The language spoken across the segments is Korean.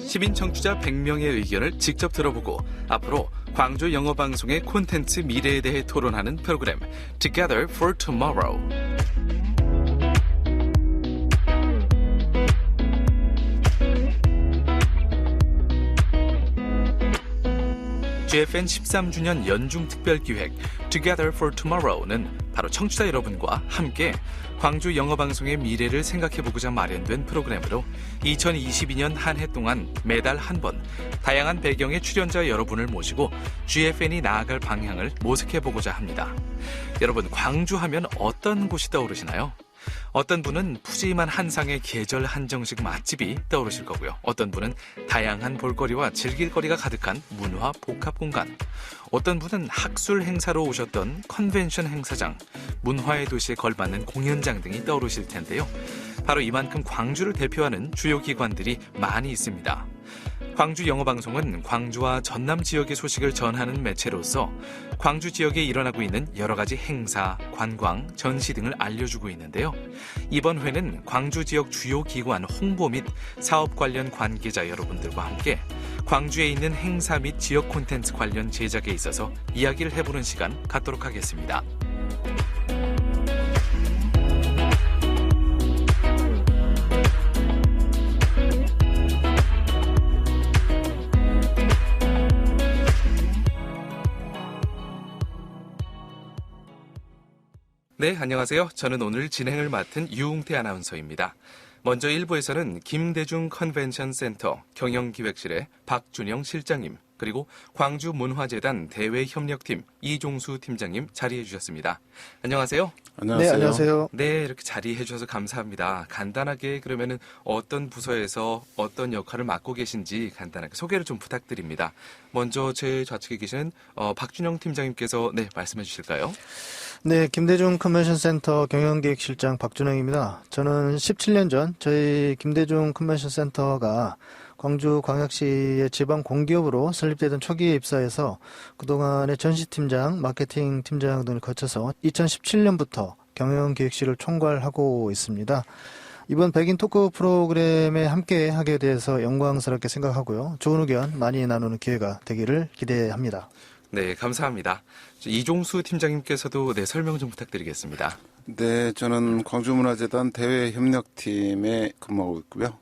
시민 청취자 100명의 의견을 직접 들어보고 앞으로 광주 영어방송의 콘텐츠 미래에 대해 토론하는 프로그램 Together for Tomorrow. GFN 13주년 연중 특별기획 Together for Tomorrow는 바로 청취자 여러분과 함께 광주 영어방송의 미래를 생각해보고자 마련된 프로그램으로 2022년 한 해 동안 매달 한 번 다양한 배경의 출연자 여러분을 모시고 GFN이 나아갈 방향을 모색해보고자 합니다. 여러분, 광주 하면 어떤 곳이 떠오르시나요? 어떤 분은 푸짐한 한상의 계절 한정식 맛집이 떠오르실 거고요. 어떤 분은 다양한 볼거리와 즐길거리가 가득한 문화 복합 공간, 어떤 분은 학술 행사로 오셨던 컨벤션 행사장, 문화의 도시에 걸맞는 공연장 등이 떠오르실 텐데요. 바로 이만큼 광주를 대표하는 주요 기관들이 많이 있습니다. 광주 영어방송은 광주와 전남 지역의 소식을 전하는 매체로서 광주 지역에 일어나고 있는 여러 가지 행사, 관광, 전시 등을 알려주고 있는데요. 이번 회는 광주 지역 주요 기관 홍보 및 사업 관련 관계자 여러분들과 함께 광주에 있는 행사 및 지역 콘텐츠 관련 제작에 있어서 이야기를 해보는 시간 갖도록 하겠습니다. 네, 안녕하세요. 저는 오늘 진행을 맡은 유웅태 아나운서입니다. 먼저 1부에서는 김대중 컨벤션 센터 경영기획실의 박준영 실장님, 그리고 광주문화재단 대외협력팀 이종수 팀장님 자리해 주셨습니다. 안녕하세요. 안녕하세요. 네, 안녕하세요. 네, 이렇게 자리해 주셔서 감사합니다. 간단하게 그러면은 어떤 부서에서 어떤 역할을 맡고 계신지 간단하게 소개를 좀 부탁드립니다. 먼저 제 좌측에 계시는 박준영 팀장님께서 말씀해 주실까요? 네, 김대중 컨벤션 센터 경영기획실장 박준영입니다. 저는 17년 전 저희 김대중 컨벤션 센터가 광주광역시의 지방 공기업으로 설립되던 초기에 입사해서 그동안의 전시팀장, 마케팅팀장 등을 거쳐서 2017년부터 경영기획실을 총괄하고 있습니다. 이번 백인 토크 프로그램에 함께 하게 돼서 영광스럽게 생각하고요. 좋은 의견 많이 나누는 기회가 되기를 기대합니다. 네, 감사합니다. 이종수 팀장님께서도 설명 좀 부탁드리겠습니다. 네, 저는 광주문화재단 대외협력팀에 근무하고 있고요.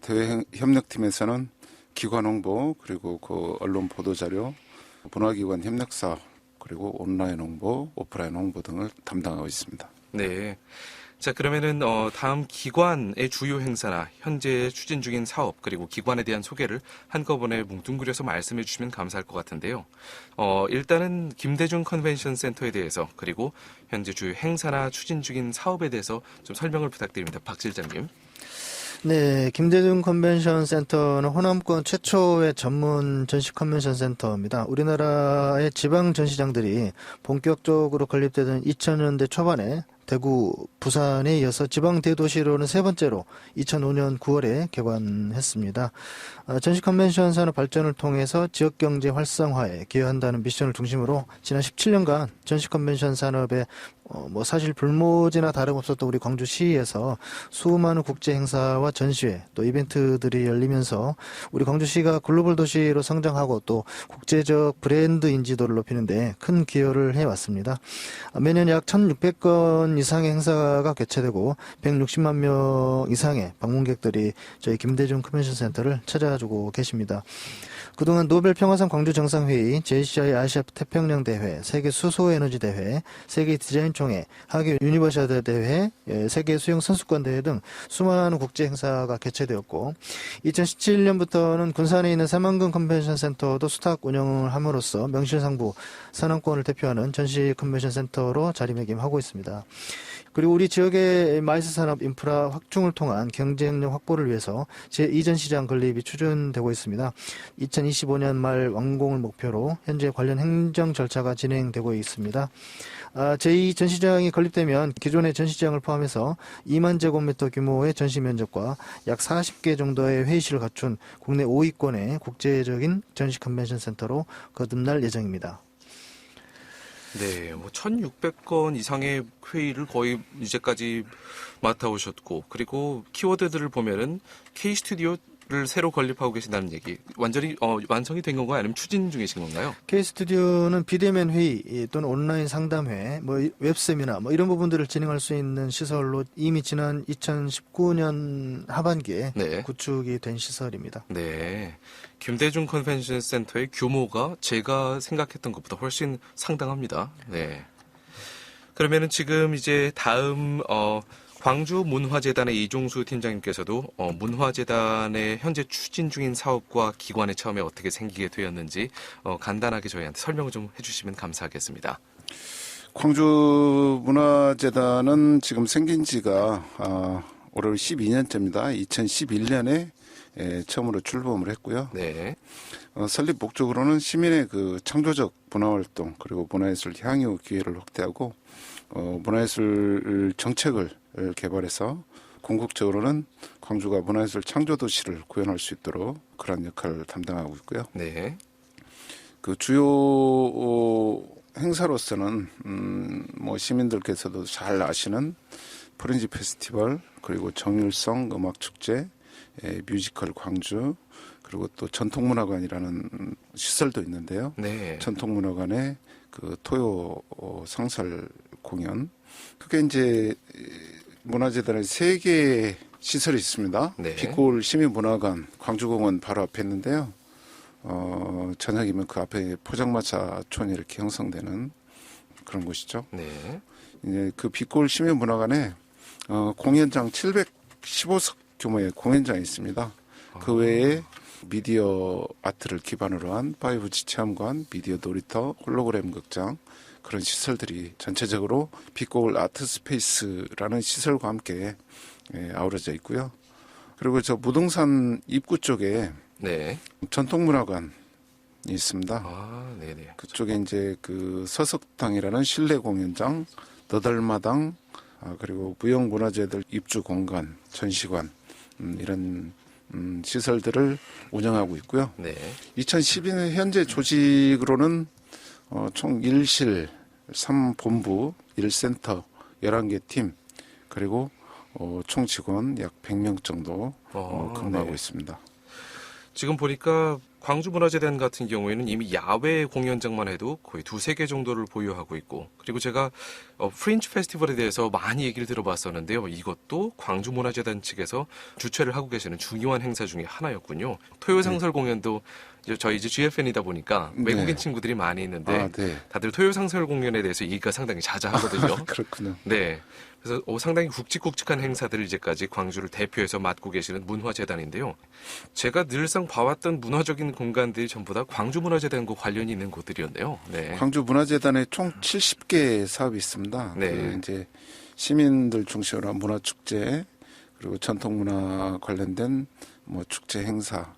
대외협력팀에서는 기관 홍보, 그리고 그 언론 보도자료, 문화기관 협력사업, 그리고 온라인 홍보, 오프라인 홍보 등을 담당하고 있습니다. 네. 자, 그러면은 다음 기관의 주요 행사나 현재 추진 중인 사업, 그리고 기관에 대한 소개를 한꺼번에 뭉뚱그려서 말씀해 주시면 감사할 것 같은데요. 일단은 김대중 컨벤션 센터에 대해서, 그리고 현재 주요 행사나 추진 중인 사업에 대해서 좀 설명을 부탁드립니다. 박 실장님. 네, 김대중 컨벤션 센터는 호남권 최초의 전문 전시 컨벤션 센터입니다. 우리나라의 지방 전시장들이 본격적으로 건립되던 2000년대 초반에 대구, 부산에 이어서 지방 대도시로는 세 번째로 2005년 9월에 개관했습니다. 전시 컨벤션 산업 발전을 통해서 지역 경제 활성화에 기여한다는 미션을 중심으로 지난 17년간 전시 컨벤션 산업에 사실 불모지나 다름없었던 우리 광주시에서 수많은 국제 행사와 전시회 또 이벤트들이 열리면서 우리 광주시가 글로벌 도시로 성장하고 또 국제적 브랜드 인지도를 높이는데 큰 기여를 해왔습니다. 매년 약 1,600건 이상의 행사가 개최되고 160만 명 이상의 방문객들이 저희 김대중 컨벤션 센터를 찾아주고 계십니다. 그동안 노벨 평화상 광주 정상회의, JCI 아시아 태평양 대회, 세계 수소 에너지 대회, 세계 디자인 총회, 하계 유니버시아드 대회, 세계 수영 선수권 대회 등 수많은 국제 행사가 개최되었고 2017년부터는 군산에 있는 새만금 컨벤션 센터도 수탁 운영을 함으로써 명실상부 산업권을 대표하는 전시 컨벤션 센터로 자리매김하고 있습니다. 그리고 우리 지역의 마이스 산업 인프라 확충을 통한 경쟁력 확보를 위해서 제2전시장 건립이 추진되고 있습니다. 2025년 말 완공을 목표로 현재 관련 행정 절차가 진행되고 있습니다. 제2전시장이 건립되면 기존의 전시장을 포함해서 2만 제곱미터 규모의 전시 면적과 약 40개 정도의 회의실을 갖춘 국내 5위권의 국제적인 전시 컨벤션 센터로 거듭날 예정입니다. 네, 1,600건 이상의 회의를 거의 이제까지 맡아오셨고, 그리고 키워드들을 보면은 K 스튜디오 새로 건립하고 계신다는 얘기. 완전히 완성이 된 건가요? 아니면 추진 중이신 건가요? K스튜디오는 비대면 회의 또는 온라인 상담회, 뭐 웹세미나 뭐 이런 부분들을 진행할 수 있는 시설로 이미 지난 2019년 하반기에 네. 구축이 된 시설입니다. 네. 김대중 컨벤션 센터의 규모가 제가 생각했던 것보다 훨씬 상당합니다. 네. 그러면은 지금 이제 다음 광주 문화재단의 이종수 팀장님께서도 문화재단의 현재 추진 중인 사업과 기관의 처음에 어떻게 생기게 되었는지 간단하게 저희한테 설명을 좀 해주시면 감사하겠습니다. 광주 문화재단은 지금 생긴 지가 올해 12년째입니다. 2011년에 처음으로 출범을 했고요. 네. 설립 목적으로는 시민의 그 창조적 문화활동 그리고 문화예술 향유 기회를 확대하고 문화예술 정책을 개발해서 궁극적으로는 광주가 문화예술 창조도시를 구현할 수 있도록 그런 역할을 담당하고 있고요. 네. 그 주요 행사로서는 뭐 시민들께서도 잘 아시는 프린지 페스티벌 그리고 정일성 음악 축제, 뮤지컬 광주 그리고 또 전통문화관이라는 시설도 있는데요. 네. 전통문화관의 그 토요 상설 공연 그게 이제 문화재단에 3개의 시설이 있습니다. 네. 빛골 시민문화관 광주공원 바로 앞에 있는데요. 저녁이면 그 앞에 포장마차촌이 이렇게 형성되는 그런 곳이죠. 네. 이제 그 빛골 시민문화관에 공연장 715석 규모의 공연장이 있습니다. 그 외에 미디어 아트를 기반으로 한 5G 체험관, 미디어 놀이터, 홀로그램 극장 그런 시설들이 전체적으로 빛골 아트 스페이스라는 시설과 함께 아우러져 있고요. 그리고 저 무등산 입구 쪽에 네. 전통문화관이 있습니다. 아, 네네. 그쪽에 이제 그 서석당이라는 실내 공연장, 너덜마당, 그리고 무형문화재들 입주 공간, 전시관 이런 시설들을 운영하고 있고요. 네. 2012년 현재 조직으로는 총 1실, 3본부, 1센터, 11개 팀, 그리고 총 직원 약 100명 정도 근무하고 네. 있습니다. 지금 보니까 광주문화재단 같은 경우에는 이미 야외 공연장만 해도 거의 2-3개 정도를 보유하고 있고, 그리고 제가 프린지 페스티벌에 대해서 많이 얘기를 들어봤었는데요. 이것도 광주문화재단 측에서 주최를 하고 계시는 중요한 행사 중에 하나였군요. 토요상설 공연도 저희 이제 GFN이다 보니까 외국인 네. 친구들이 많이 있는데 네. 다들 토요상설 공연에 대해서 얘기가 상당히 자자하거든요. 그렇군요. 네. 그래서 상당히 굵직굵직한 행사들을 이제까지 광주를 대표해서 맡고 계시는 문화재단인데요. 제가 늘상 봐왔던 문화적인 공간들이 전부 다 광주문화재단과 관련이 있는 곳들이었네요. 네. 광주문화재단에 총 70개 사업이 있습니다. 네. 그 이제 시민들 중심으로 한 문화축제, 그리고 전통문화 관련된 뭐 축제 행사,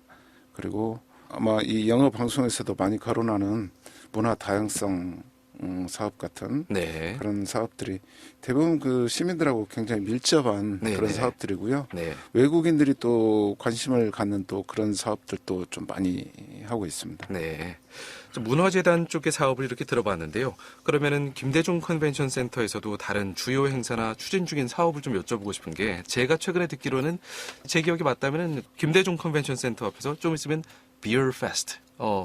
그리고 아마 이 영어 방송에서도 많이 거론하는 문화 다양성 사업 같은 네. 그런 사업들이 대부분 그 시민들하고 굉장히 밀접한 네, 그런 네. 사업들이고요. 네. 외국인들이 또 관심을 갖는 또 그런 사업들도 좀 많이 하고 있습니다. 네. 문화재단 쪽의 사업을 이렇게 들어봤는데요. 그러면은 김대중 컨벤션 센터에서도 다른 주요 행사나 추진 중인 사업을 좀 여쭤보고 싶은 게, 제가 최근에 듣기로는 제 기억이 맞다면은 김대중 컨벤션 센터 앞에서 좀 있으면 비어 페스트.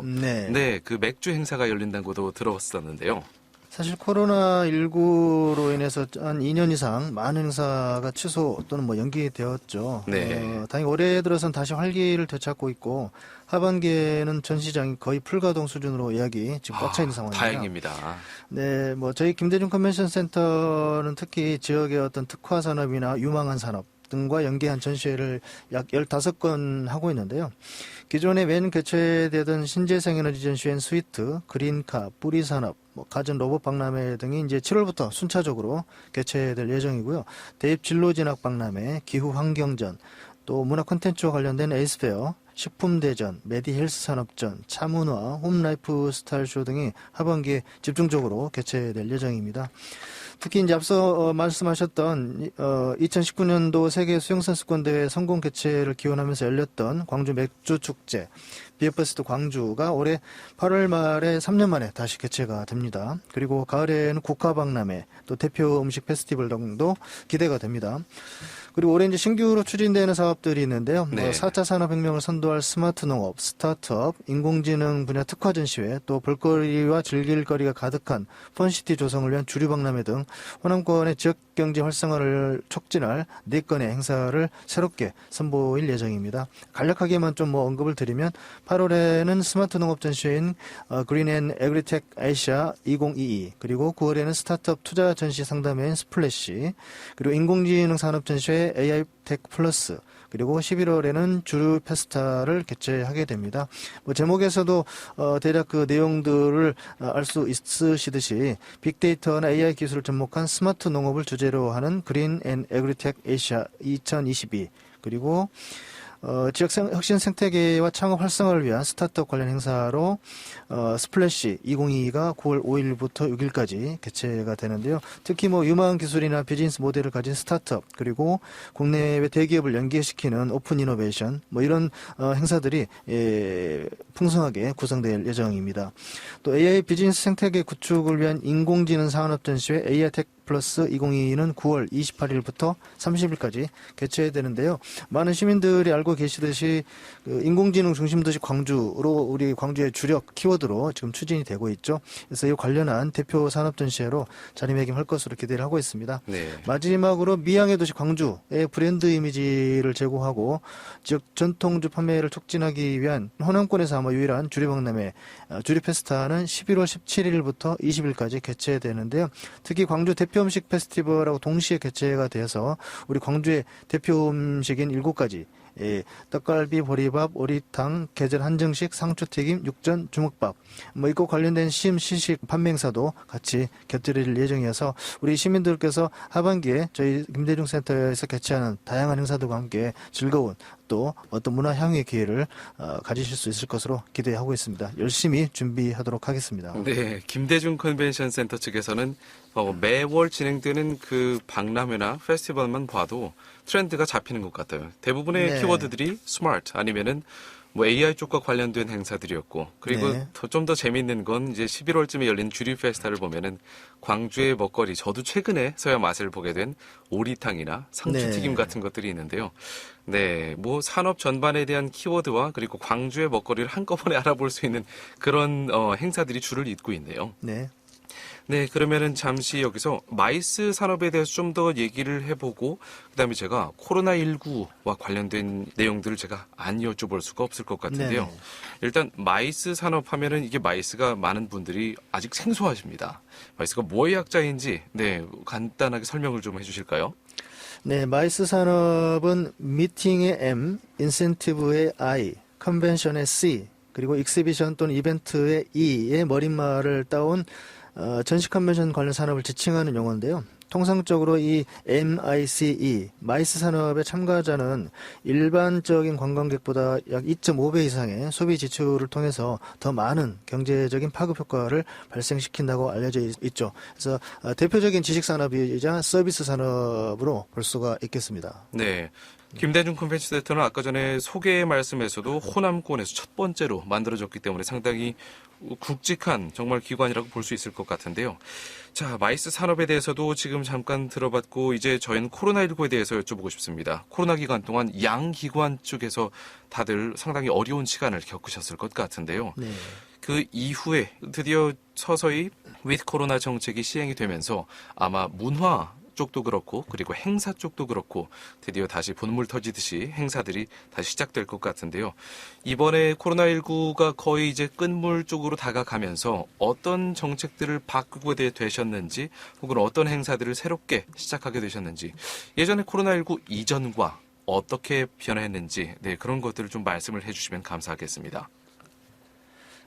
네. 네, 그 맥주 행사가 열린다고도 들었었는데요. 사실 코로나19로 인해서 한 2년 이상 많은 행사가 취소 또는 뭐 연기되었죠. 네. 다행히 올해 들어서는 다시 활기를 되찾고 있고, 하반기에는 전시장이 거의 풀가동 수준으로 예약이 지금 꽉 차 있는 상황입니다. 다행입니다. 네, 뭐 저희 김대중 컨벤션 센터는 특히 지역의 어떤 특화 산업이나 유망한 산업 등과 연계한 전시회를 약 15건 하고 있는데요. 기존에 매년 개최되던 신재생 에너지 전시회인 스위트, 그린카, 뿌리산업, 가전 로봇 박람회 등이 이제 7월부터 순차적으로 개최될 예정이고요. 대입 진로 진학 박람회, 기후 환경전, 또 문화 콘텐츠와 관련된 에이스페어, 식품대전, 메디헬스 산업전, 차문화, 홈라이프 스타일쇼 등이 하반기에 집중적으로 개최될 예정입니다. 특히 이제 앞서 말씀하셨던 2019년도 세계 수영선수권대회 성공 개최를 기원하면서 열렸던 광주 맥주 축제, 비어페스트 광주가 올해 8월 말에 3년 만에 다시 개최가 됩니다. 그리고 가을에는 국화박람회, 또 대표 음식 페스티벌 등도 기대가 됩니다. 그리고 올해 이제 신규로 추진되는 사업들이 있는데요. 네. 4차 산업혁명을 선도할 스마트 농업, 스타트업, 인공지능 분야 특화 전시회, 또 볼거리와 즐길 거리가 가득한 펀시티 조성을 위한 주류박람회 등 호남권의 지역경제 활성화를 촉진할 4건의 행사를 새롭게 선보일 예정입니다. 간략하게만 좀 언급을 드리면 8월에는 스마트 농업 전시회인 그린 앤 에그리텍 아시아 2022, 그리고 9월에는 스타트업 투자 전시 상담회인 스플래시, 그리고 인공지능 산업 전시회 AI 텍 플러스, 그리고 11월에는 주류 페스타를 개최하게 됩니다. 제목에서도 대략 그 내용들을 알 수 있으시듯이 빅데이터나 AI 기술을 접목한 스마트 농업을 주제로 하는 그린 앤 에그리텍 아시아 2022, 그리고 지역 혁신 생태계와 창업 활성화를 위한 스타트업 관련 행사로 스플래시 2022가 9월 5일부터 6일까지 개최가 되는데요. 특히 유망 기술이나 비즈니스 모델을 가진 스타트업, 그리고 국내외 대기업을 연계시키는 오픈 이노베이션, 이런 행사들이 풍성하게 구성될 예정입니다. 또 AI 비즈니스 생태계 구축을 위한 인공지능 산업 전시회 AI 텍 플러스 2022는 9월 28일부터 30일까지 개최되는데요. 많은 시민들이 알고 계시듯이 인공지능 중심 도시 광주로 우리 광주의 주력 키워드로 지금 추진이 되고 있죠. 그래서 이 관련한 대표 산업 전시회로 자리매김할 것으로 기대를 하고 있습니다. 네. 마지막으로 미항의 도시 광주의 브랜드 이미지를 제고하고 지역 전통주 판매를 촉진하기 위한 호남권에서 아마 유일한 주류박람회 주류페스타는 11월 17일부터 20일까지 개최되는데요. 특히 광주 대표 음식 페스티벌하고 동시에 개최가 돼서 우리 광주의 대표 음식인 7가지 떡갈비, 보리밥, 오리탕, 계절 한정식, 상추튀김, 육전, 주먹밥, 이거 관련된 시식 판매 행사도 같이 곁들일 예정이어서 우리 시민들께서 하반기에 저희 김대중 센터에서 개최하는 다양한 행사들과 함께 즐거운 또 어떤 문화 향유의 기회를 가지실 수 있을 것으로 기대하고 있습니다. 열심히 준비하도록 하겠습니다. 네, 김대중 컨벤션 센터 측에서는 매월 진행되는 그 박람회나 페스티벌만 봐도 트렌드가 잡히는 것 같아요. 대부분의 네. 키워드들이 스마트 아니면은 AI 쪽과 관련된 행사들이었고, 그리고 네. 좀 더 재밌는 건 이제 11월쯤에 열린 주류 페스타를 보면은 광주의 먹거리, 저도 최근에서야 맛을 보게 된 오리탕이나 상추튀김 네. 같은 것들이 있는데요. 네, 산업 전반에 대한 키워드와 그리고 광주의 먹거리를 한꺼번에 알아볼 수 있는 그런 행사들이 줄을 잇고 있네요. 네. 네, 그러면은 잠시 여기서 마이스 산업에 대해서 좀 더 얘기를 해보고, 그다음에 제가 코로나19와 관련된 내용들을 제가 안 여쭤볼 수가 없을 것 같은데요. 네네. 일단 마이스 산업 하면은 이게 마이스가 많은 분들이 아직 생소하십니다. 마이스가 뭐의 약자인지 간단하게 설명을 좀 해주실까요? 네, 마이스 산업은 미팅의 M, 인센티브의 I, 컨벤션의 C, 그리고 익스비션 또는 이벤트의 E의 머릿말을 따온 전시 컨벤션 관련 산업을 지칭하는 용어인데요. 통상적으로 이 MICE, 마이스 산업의 참가자는 일반적인 관광객보다 약 2.5배 이상의 소비 지출을 통해서 더 많은 경제적인 파급 효과를 발생시킨다고 알려져 있죠. 그래서 대표적인 지식 산업이자 서비스 산업으로 볼 수가 있겠습니다. 네. 김대중 컨벤션 센터는 아까 전에 소개 말씀에서도 호남권에서 첫 번째로 만들어졌기 때문에 상당히 굵직한 정말 기관이라고 볼 수 있을 것 같은데요. 자, 마이스 산업에 대해서도 지금 잠깐 들어봤고 이제 저희는 코로나19에 대해서 여쭤보고 싶습니다. 코로나 기간 동안 양 기관 쪽에서 다들 상당히 어려운 시간을 겪으셨을 것 같은데요. 네. 그 이후에 드디어 서서히 위드 코로나 정책이 시행이 되면서 아마 문화 쪽도 그렇고 그리고 행사 쪽도 그렇고 드디어 다시 본물 터지듯이 행사들이 다시 시작될 것 같은데요. 이번에 코로나19가 거의 이제 끝물 쪽으로 다가가면서 어떤 정책들을 바꾸게 되셨는지 혹은 어떤 행사들을 새롭게 시작하게 되셨는지 예전에 코로나19 이전과 어떻게 변했는지 그런 것들을 좀 말씀을 해주시면 감사하겠습니다.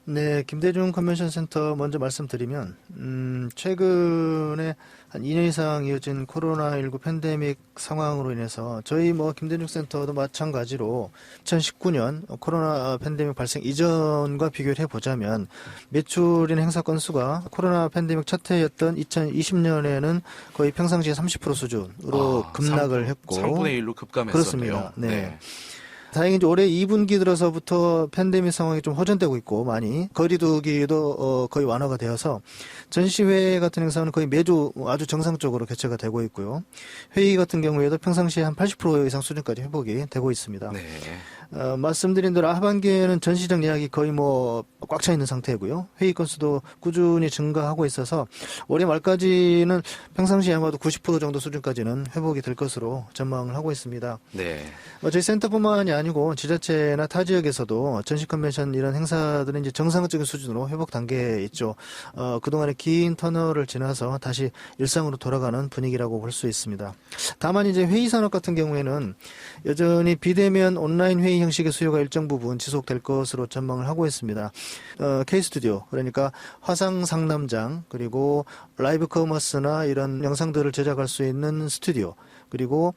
네, 김대중 컨벤션 센터 먼저 말씀드리면 최근에 한 2년 이상 이어진 코로나19 팬데믹 상황으로 인해서 저희 김대중 센터도 마찬가지로 2019년 코로나 팬데믹 발생 이전과 비교를 해보자면 매출이나 행사 건수가 코로나 팬데믹 첫 해였던 2020년에는 거의 평상시의 30% 수준으로 급락을 했고 3분의 1로 급감했었네요. 그렇습니다. 네. 다행히 이제 올해 2분기 들어서부터 팬데믹 상황이 좀 호전되고 있고 많이 거리두기도 거의 완화가 되어서 전시회 같은 행사는 거의 매주 아주 정상적으로 개최가 되고 있고요. 회의 같은 경우에도 평상시에 한 80% 이상 수준까지 회복이 되고 있습니다. 네. 말씀드린 대로 하반기에는 전시장 예약이 거의 뭐 꽉 차 있는 상태고요. 회의 건수도 꾸준히 증가하고 있어서 올해 말까지는 평상시에 아마도 90% 정도 수준까지는 회복이 될 것으로 전망을 하고 있습니다. 네. 저희 센터뿐만이 아니고 지자체나 타 지역에서도 전시 컨벤션 이런 행사들은 이제 정상적인 수준으로 회복 단계에 있죠. 그동안의 긴 터널을 지나서 다시 일상으로 돌아가는 분위기라고 볼 수 있습니다. 다만 이제 회의 산업 같은 경우에는 여전히 비대면 온라인 회의 형식의 수요가 일정 부분 지속될 것으로 전망을 하고 있습니다. K스튜디오, 그러니까 화상 상담장, 그리고 라이브 커머스나 이런 영상들을 제작할 수 있는 스튜디오, 그리고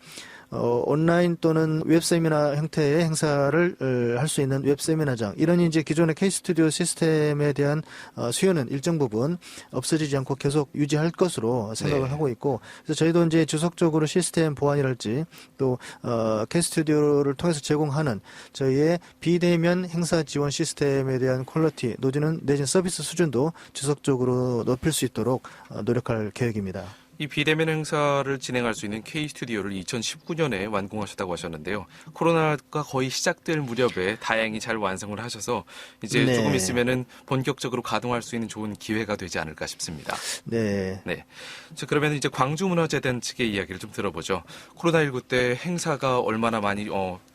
온라인 또는 웹세미나 형태의 행사를 할 수 있는 웹세미나장, 이런 이제 기존의 K스튜디오 시스템에 대한 수요는 일정 부분 없어지지 않고 계속 유지할 것으로 생각을 네. 하고 있고, 그래서 저희도 이제 지속적으로 시스템 보완이랄지 또 K스튜디오를 통해서 제공하는 저희의 비대면 행사 지원 시스템에 대한 퀄리티, 내지는 서비스 수준도 지속적으로 높일 수 있도록 노력할 계획입니다. 이 비대면 행사를 진행할 수 있는 K스튜디오를 2019년에 완공하셨다고 하셨는데요. 코로나가 거의 시작될 무렵에 다행히 잘 완성을 하셔서 이제 네. 조금 있으면은 본격적으로 가동할 수 있는 좋은 기회가 되지 않을까 싶습니다. 네. 네. 자, 그러면 이제 광주문화재단 측의 이야기를 좀 들어보죠. 코로나19 때 행사가 얼마나 많이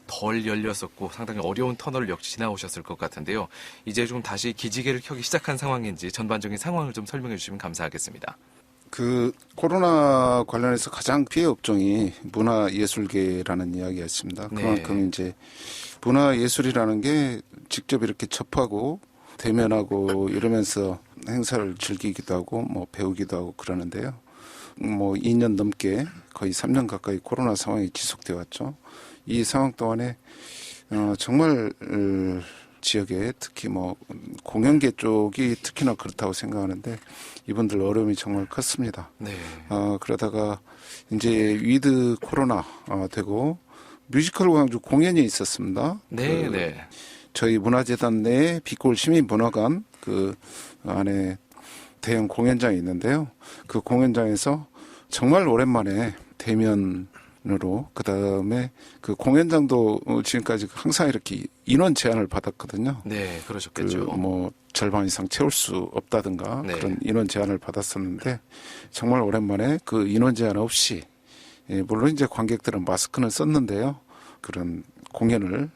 덜 열렸었고 상당히 어려운 터널을 역시 지나오셨을 것 같은데요. 이제 좀 다시 기지개를 켜기 시작한 상황인지 전반적인 상황을 좀 설명해 주시면 감사하겠습니다. 그 코로나 관련해서 가장 피해 업종이 문화예술계라는 이야기였습니다. 네. 그만큼 이제 문화예술이라는 게 직접 이렇게 접하고 대면하고 이러면서 행사를 즐기기도 하고 뭐 배우기도 하고 그러는데요. 뭐 2년 넘게 거의 3년 가까이 코로나 상황이 지속되어 왔죠. 이 상황 동안에 정말 지역에 특히 뭐 공연계 쪽이 특히나 그렇다고 생각하는데 이분들 어려움이 정말 컸습니다. 네. 그러다가 이제 위드 코로나 되고 뮤지컬 광주 공연이 있었습니다. 네, 네. 저희 문화재단 내에 빛골 시민문화관 그 안에 대형 공연장이 있는데요. 그 공연장에서 정말 오랜만에 대면으로 그다음에 그 공연장도 지금까지 항상 이렇게 인원 제한을 받았거든요. 네, 그러셨겠죠. 뭐 절반 이상 채울 수 없다든가 네. 그런 인원 제한을 받았었는데 정말 오랜만에 그 인원 제한 없이 물론 이제 관객들은 마스크는 썼는데요. 그런 공연을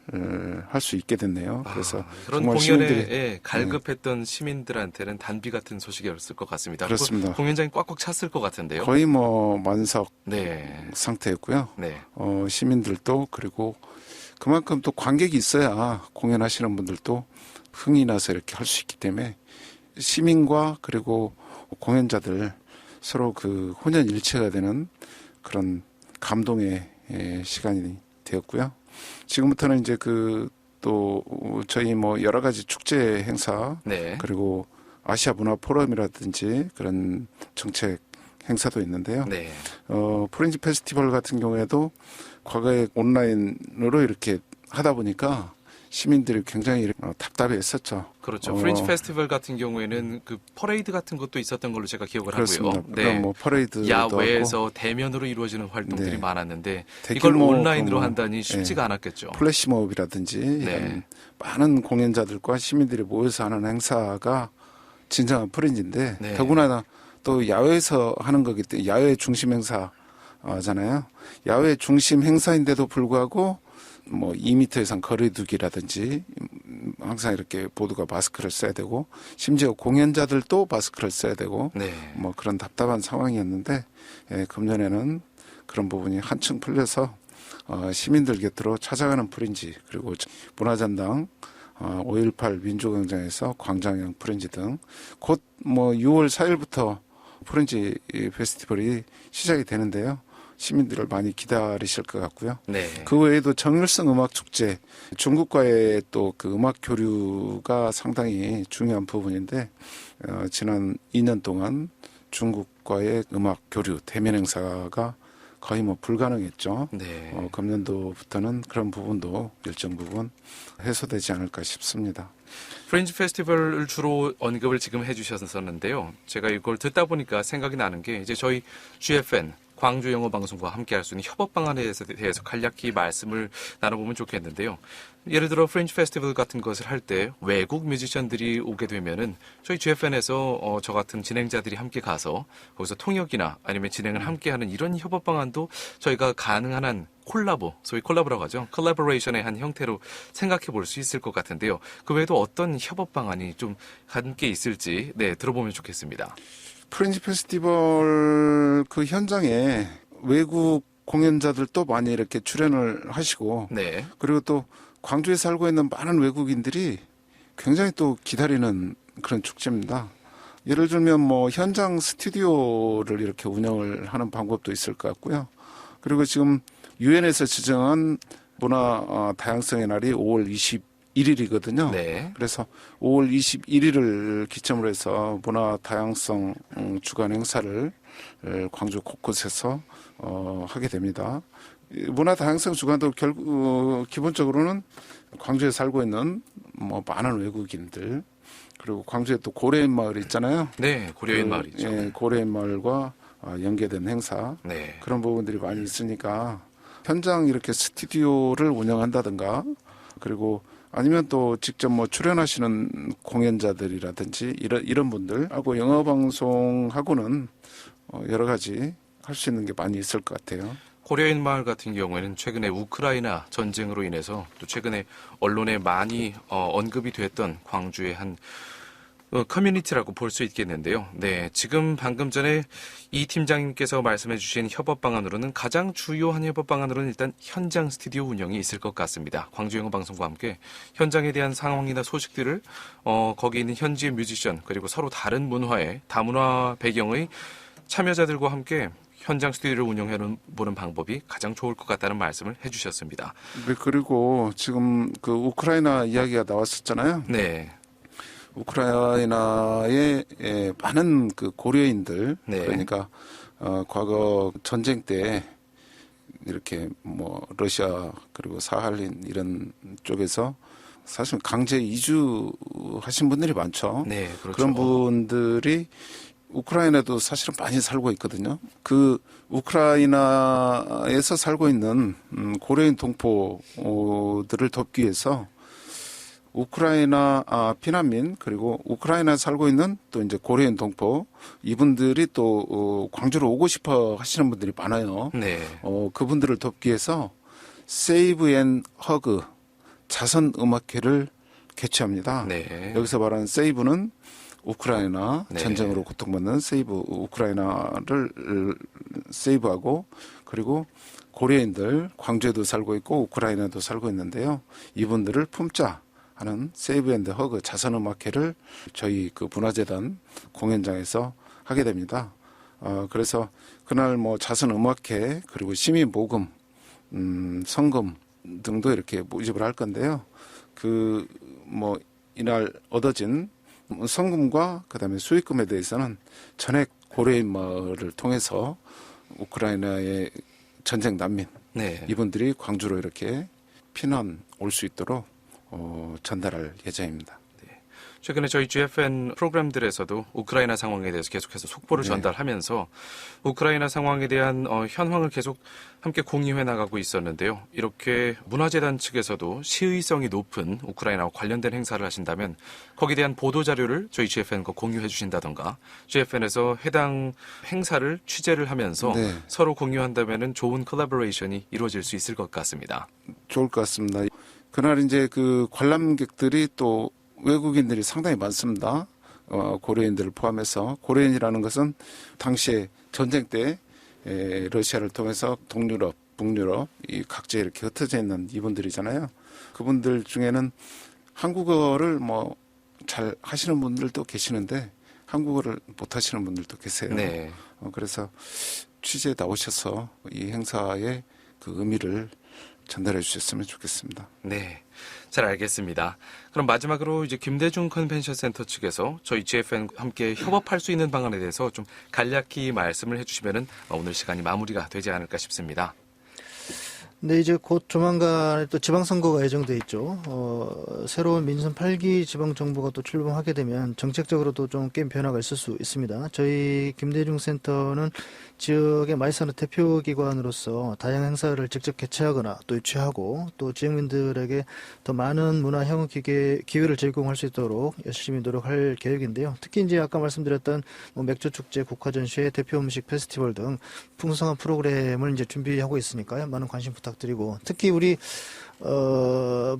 할 수 있게 됐네요. 그래서 그런 정말 공연에 시민들이 갈급했던 시민들한테는 단비 같은 소식이었을 것 같습니다. 그렇습니다. 공연장이 꽉꽉 찼을 것 같은데요. 거의 뭐 만석 네. 상태였고요. 네. 시민들도 그리고 그만큼 또 관객이 있어야 공연하시는 분들도 흥이 나서 이렇게 할 수 있기 때문에 시민과 그리고 공연자들 서로 그 혼연일체가 되는 그런 감동의 시간이 되었고요. 지금부터는 이제 또 저희 뭐 여러 가지 축제 행사 네. 그리고 아시아 문화 포럼이라든지 그런 정책 행사도 있는데요. 네. 프린지 페스티벌 같은 경우에도 과거에 온라인으로 이렇게 하다 보니까 시민들이 굉장히 답답해했었죠. 그렇죠. 프린지 페스티벌 같은 경우에는 그 퍼레이드 같은 것도 있었던 걸로 제가 기억을 그렇습니다. 하고요. 그럼 뭐 퍼레이드도 야외에서 하고 대면으로 이루어지는 활동들이 네. 많았는데 이걸 대규모 온라인으로 뭐, 한다니 쉽지가 않았겠죠. 플래시몹이라든지 네. 이런 많은 공연자들과 시민들이 모여서 하는 행사가 진정한 프린지인데 네. 더구나 또 야외에서 하는 거기 때문에 야외 중심 행사잖아요. 야외 중심 행사인데도 불구하고 뭐 2m 이상 거리두기라든지 항상 이렇게 모두가 마스크를 써야 되고 심지어 공연자들도 마스크를 써야 되고 네. 뭐 그런 답답한 상황이었는데 금년에는 그런 부분이 한층 풀려서 시민들 곁으로 찾아가는 프린지 그리고 문화전당 5.18 민주광장에서 광장형 프린지 등 곧 뭐 6월 4일부터 프린지 페스티벌이 시작이 되는데요. 시민들을 많이 기다리실 것 같고요. 네. 그 외에도 정일성 음악 축제, 중국과의 또 그 음악 교류가 상당히 중요한 부분인데 지난 2년 동안 중국과의 음악 교류 대면 행사가 거의 뭐 불가능했죠. 네. 금년도부터는 그런 부분도 일정 부분 해소되지 않을까 싶습니다. 프린지 페스티벌을 주로 언급을 지금 해주셨었는데요. 제가 이걸 듣다 보니까 생각이 나는 게 이제 저희 GFN 광주 영어 방송과 함께 할 수 있는 협업 방안에 대해서 간략히 말씀을 나눠보면 좋겠는데요. 예를 들어 프린지 페스티벌 같은 것을 할 때 외국 뮤지션들이 오게 되면은 저희 GFN에서 저 같은 진행자들이 함께 가서 거기서 통역이나 아니면 진행을 함께 하는 이런 협업 방안도 저희가 가능한 한 콜라보, 소위 콜라보라고 하죠. 콜라보레이션의 한 형태로 생각해 볼 수 있을 것 같은데요. 그 외에도 어떤 협업 방안이 좀 함께 있을지 들어보면 좋겠습니다. 프린지 페스티벌 그 현장에 외국 공연자들도 많이 이렇게 출연을 하시고 네. 그리고 또 광주에 살고 있는 많은 외국인들이 굉장히 또 기다리는 그런 축제입니다. 예를 들면 뭐 현장 스튜디오를 이렇게 운영을 하는 방법도 있을 것 같고요. 그리고 지금 유엔에서 지정한 문화 다양성의 날이 5월 21일이거든요. 네. 그래서 5월 21일을 기점으로 해서 문화 다양성 주간 행사를 광주 곳곳에서 하게 됩니다. 문화 다양성 주간도 결국 기본적으로는 광주에 살고 있는 뭐 많은 외국인들 그리고 광주에 또 고려인 마을이 있잖아요. 네, 고려인 마을이죠. 예, 고려인 마을과 연계된 행사 네. 그런 부분들이 많이 있으니까 현장 이렇게 스튜디오를 운영한다든가 그리고 아니면 또 직접 뭐 출연하시는 공연자들이라든지 이런 분들하고 영어 방송하고는 여러 가지 할 수 있는 게 많이 있을 것 같아요. 고려인 마을 같은 경우에는 최근에 우크라이나 전쟁으로 인해서 또 최근에 언론에 많이 언급이 됐던 광주의 한 커뮤니티라고 볼 수 있겠는데요. 네, 지금 방금 전에 이 팀장님께서 말씀해 주신 협업 방안으로는 가장 주요한 협업 방안으로는 일단 현장 스튜디오 운영이 있을 것 같습니다. 광주영어방송과 함께 현장에 대한 상황이나 소식들을 거기 있는 현지의 뮤지션 그리고 서로 다른 문화의 다문화 배경의 참여자들과 함께 현장 스튜디오를 운영해 보는 방법이 가장 좋을 것 같다는 말씀을 해주셨습니다. 네, 그리고 지금 그 우크라이나 이야기가 나왔었잖아요. 네. 우크라이나의 많은 그 고려인들 네. 그러니까 과거 전쟁 때 이렇게 뭐 러시아 그리고 사할린 이런 쪽에서 사실 강제 이주하신 분들이 많죠. 네, 그렇죠. 그런 분들이 우크라이나도 사실은 많이 살고 있거든요. 그 우크라이나에서 살고 있는 고려인 동포들을 돕기 위해서 우크라이나 피난민 그리고 우크라이나에 살고 있는 또 이제 고려인 동포 이분들이 또 광주로 오고 싶어 하시는 분들이 많아요. 네. 그분들을 돕기 위해서 세이브 앤 허그 자선 음악회를 개최합니다. 네. 여기서 말하는 세이브는 우크라이나 네. 전쟁으로 고통받는 우크라이나를 세이브하고 그리고 고려인들 광주에도 살고 있고 우크라이나도 살고 있는데요. 이분들을 품자 하는 세이브 앤드 허그 자선음악회를 저희 그 문화재단 공연장에서 하게 됩니다. 그래서 그날 뭐 자선음악회 그리고 시민 모금, 성금 등도 이렇게 모집을 할 건데요. 그 뭐 이날 얻어진 성금과 그다음에 수익금에 대해서는 전액 고려인 마을을 통해서 우크라이나의 전쟁 난민 네. 이분들이 광주로 이렇게 피난 올 수 있도록 전달할 예정입니다. 최근에 저희 GFN 프로그램들에서도 우크라이나 상황에 대해서 계속해서 속보를 네. 전달하면서 우크라이나 상황에 대한 현황을 계속 함께 공유해 나가고 있었는데요. 이렇게 문화재단 측에서도 시의성이 높은 우크라이나와 관련된 행사를 하신다면 거기에 대한 보도 자료를 저희 GFN과 공유해 주신다던가 GFN에서 해당 행사를 취재를 하면서 네. 서로 공유한다면 좋은 콜라보레이션이 이루어질 수 있을 것 같습니다. 좋을 것 같습니다. 그날 이제 그 관람객들이 또 외국인들이 상당히 많습니다. 고려인들을 포함해서 고려인이라는 것은 당시에 전쟁 때 러시아를 통해서 동유럽, 북유럽 이 각지에 이렇게 흩어져 있는 이분들이잖아요. 그분들 중에는 한국어를 뭐 잘 하시는 분들도 계시는데 한국어를 못 하시는 분들도 계세요. 네. 그래서 취재에 나오셔서 이 행사의 그 의미를 전달해 주셨으면 좋겠습니다. 네, 잘 알겠습니다. 그럼 마지막으로 이제 김대중 컨벤션 센터 측에서 저희 GFN과 함께 협업할 수 있는 방안에 대해서 좀 간략히 말씀을 해주시면은 오늘 시간이 마무리가 되지 않을까 싶습니다. 네, 이제 곧 조만간에 또 지방선거가 예정돼 있죠. 새로운 민선 8기 지방정부가 또 출범하게 되면 정책적으로도 좀 게임 변화가 있을 수 있습니다. 저희 김대중 센터는 지역의 마이산업 대표기관으로서 다양한 행사를 직접 개최하거나 또 유치하고 또 지역민들에게 더 많은 문화 향후 기회를 제공할 수 있도록 열심히 노력할 계획인데요. 특히 이제 아까 말씀드렸던 뭐 맥주축제, 국화전시회, 대표 음식 페스티벌 등 풍성한 프로그램을 이제 준비하고 있으니까요. 많은 관심 부탁드리고 특히 우리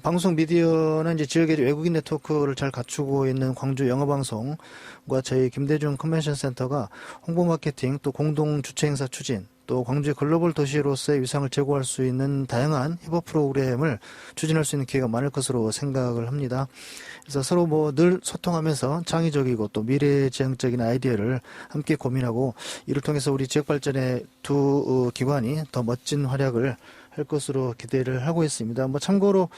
방송 미디어는 이제 지역의 외국인 네트워크를 잘 갖추고 있는 광주 영어방송과 저희 김대중 컨벤션 센터가 홍보 마케팅 또 공동 주최 행사 추진 또 광주의 글로벌 도시로서의 위상을 제고할 수 있는 다양한 협업 프로그램을 추진할 수 있는 기회가 많을 것으로 생각을 합니다. 그래서 서로 뭐 늘 소통하면서 창의적이고 또 미래지향적인 아이디어를 함께 고민하고 이를 통해서 우리 지역 발전의 두 기관이 더 멋진 활약을 할 것으로 기대를 하고 있습니다. 뭐 참고로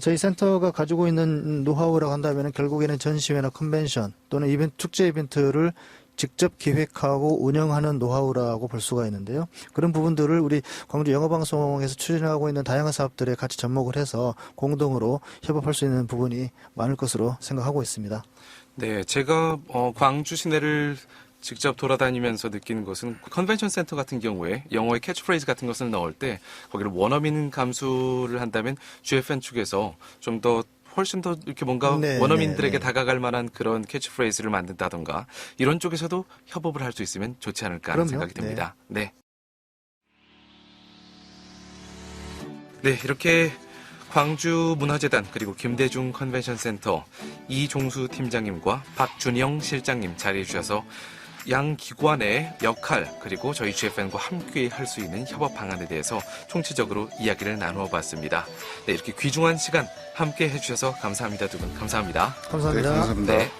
저희 센터가 가지고 있는 노하우라고 한다면 결국에는 전시회나 컨벤션 또는 이벤트, 축제 이벤트를 직접 기획하고 운영하는 노하우라고 볼 수가 있는데요. 그런 부분들을 우리 광주 영어방송에서 추진하고 있는 다양한 사업들에 같이 접목을 해서 공동으로 협업할 수 있는 부분이 많을 것으로 생각하고 있습니다. 네, 제가 광주 시내를 직접 돌아다니면서 느끼는 것은 컨벤션 센터 같은 경우에 영어의 캐치프레이즈 같은 것을 넣을 때 거기를 원어민 감수를 한다면 GFN 측에서 좀 더 훨씬 더 이렇게 뭔가 네, 원어민들에게 네. 다가갈 만한 그런 캐치프레이즈를 만든다던가 이런 쪽에서도 협업을 할 수 있으면 좋지 않을까 하는 그럼요. 생각이 듭니다. 네. 네, 이렇게 광주 문화재단 그리고 김대중 컨벤션 센터 이종수 팀장님과 박준영 실장님 자리해 주셔서 양 기관의 역할 그리고 저희 GFN과 함께 할 수 있는 협업 방안에 대해서 총체적으로 이야기를 나누어 봤습니다. 네, 이렇게 귀중한 시간 함께 해주셔서 감사합니다. 두 분 감사합니다. 감사합니다. 네, 감사합니다. 네.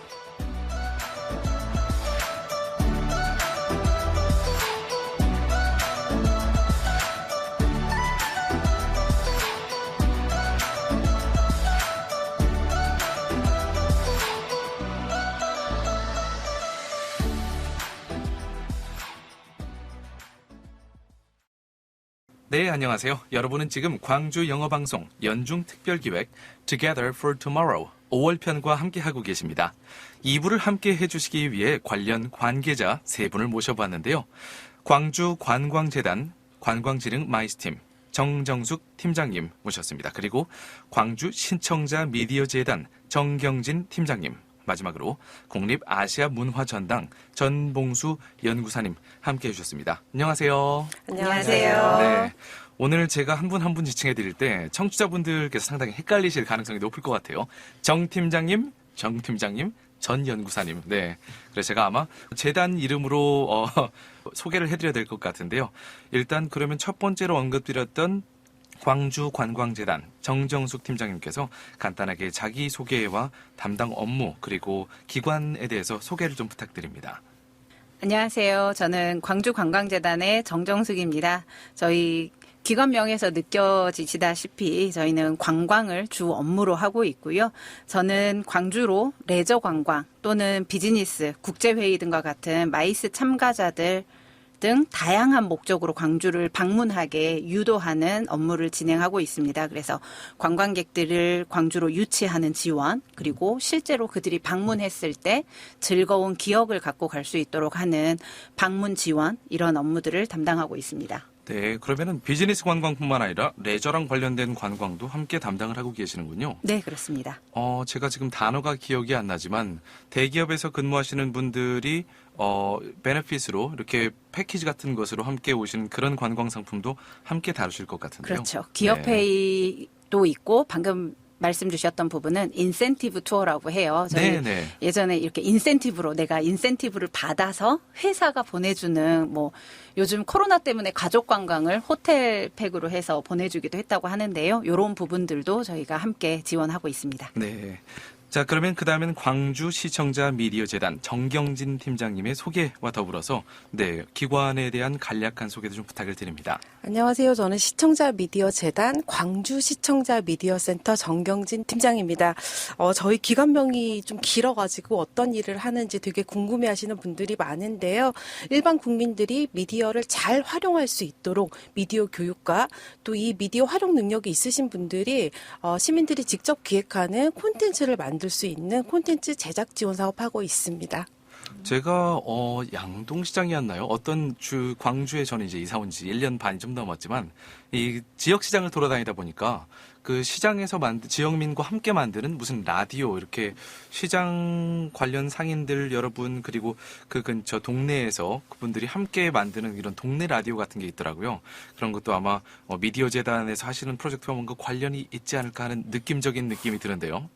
네, 안녕하세요. 여러분은 지금 광주 영어방송 연중 특별기획 Together for Tomorrow 5월편과 함께하고 계십니다. 2부를 함께 해주시기 위해 관련 관계자 3분을 모셔봤는데요. 광주 관광재단 관광지능 마이스팀 정정숙 팀장님 모셨습니다. 그리고 광주 신청자 미디어재단 정경진 팀장님, 마지막으로 국립아시아문화전당 전봉수 연구사님 함께 해주셨습니다. 안녕하세요. 안녕하세요. 네. 오늘 제가 한 분 한 분 지칭해 드릴 때 청취자분들께서 상당히 헷갈리실 가능성이 높을 것 같아요. 정 팀장님, 전 연구사님. 네. 그래서 제가 아마 재단 이름으로 소개를 해드려야 될 것 같은데요. 일단 그러면 첫 번째로 언급드렸던 광주관광재단 정정숙 팀장님께서 간단하게 자기소개와 담당 업무 그리고 기관에 대해서 소개를 좀 부탁드립니다. 안녕하세요. 저는 광주관광재단의 정정숙입니다. 저희 기관명에서 느껴지시다시피 저희는 관광을 주 업무로 하고 있고요. 저는 광주로 레저 관광 또는 비즈니스, 국제회의 등과 같은 마이스 참가자들 등 다양한 목적으로 광주를 방문하게 유도하는 업무를 진행하고 있습니다. 그래서 관광객들을 광주로 유치하는 지원, 그리고 실제로 그들이 방문했을 때 즐거운 기억을 갖고 갈 수 있도록 하는 방문 지원, 이런 업무들을 담당하고 있습니다. 네, 그러면은 비즈니스 관광뿐만 아니라 레저랑 관련된 관광도 함께 담당을 하고 계시는군요. 네, 그렇습니다. 제가 지금 단어가 기억이 안 나지만 대기업에서 근무하시는 분들이 베네핏으로 이렇게 패키지 같은 것으로 함께 오시는 그런 관광 상품도 함께 다루실 것 같은데요. 그렇죠. 기업회의도 있고 방금 말씀 주셨던 부분은 인센티브 투어라고 해요. 저희 예전에 이렇게 인센티브로 내가 인센티브를 받아서 회사가 보내주는 뭐 요즘 코로나 때문에 가족 관광을 호텔팩으로 해서 보내주기도 했다고 하는데요. 이런 부분들도 저희가 함께 지원하고 있습니다. 네. 자, 그러면 그 다음엔 광주 시청자 미디어 재단 정경진 팀장님의 소개와 더불어서 네, 기관에 대한 간략한 소개도 좀 부탁을 드립니다. 안녕하세요. 저는 시청자 미디어 재단 광주 시청자 미디어 센터 정경진 팀장입니다. 저희 기관명이 좀 길어가지고 어떤 일을 하는지 되게 궁금해하시는 분들이 많은데요. 일반 국민들이 미디어를 잘 활용할 수 있도록 미디어 교육과 또 이 미디어 활용 능력이 있으신 분들이 시민들이 직접 기획하는 콘텐츠를 만들 수 있는 콘텐츠 제작 지원 사업하고 있습니다. 제가 양동시장이었나요? 어떤 광주에 저는 이제 이사 온 지 1년 반이 좀 넘었지만 이 지역 시장을 돌아다니다 보니까 그 시장에서 지역민과 함께 만드는 무슨 라디오 이렇게 시장 관련 상인들 여러분 그리고 그 근처 동네에서 그분들이 함께 만드는 이런 동네 라디오 같은 게 있더라고요. 그런 것도 아마 미디어 재단에서 하시는 프로젝트와 뭔가 관련이 있지 않을까 하는 느낌적인 느낌이 드는데요.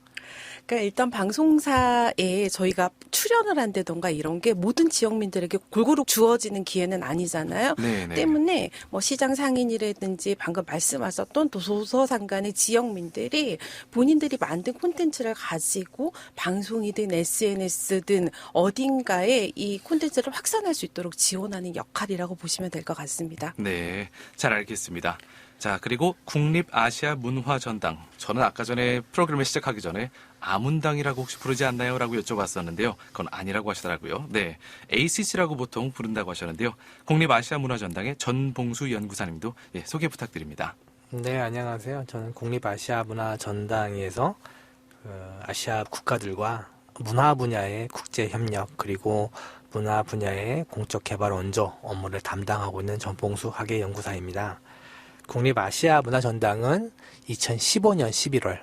그러니까 일단 방송사에 저희가 출연을 한다던가 이런 게 모든 지역민들에게 골고루 주어지는 기회는 아니잖아요. 네네. 때문에 뭐 시장 상인이라든지 방금 말씀하셨던 도서상간의 지역민들이 본인들이 만든 콘텐츠를 가지고 방송이든 SNS든 어딘가에 이 콘텐츠를 확산할 수 있도록 지원하는 역할이라고 보시면 될 것 같습니다. 네, 잘 알겠습니다. 자, 그리고 국립아시아문화전당. 저는 아까 전에 프로그램을 시작하기 전에 아문당이라고 혹시 부르지 않나요? 라고 여쭤봤었는데요. 그건 아니라고 하시더라고요. 네, ACC라고 보통 부른다고 하셨는데요. 국립아시아문화전당의 전봉수 연구사님도 소개 부탁드립니다. 네, 안녕하세요. 저는 국립아시아문화전당에서 아시아 국가들과 문화 분야의 국제 협력 그리고 문화 분야의 공적 개발 원조 업무를 담당하고 있는 전봉수 학예 연구사입니다. 국립아시아문화전당은 2015년 11월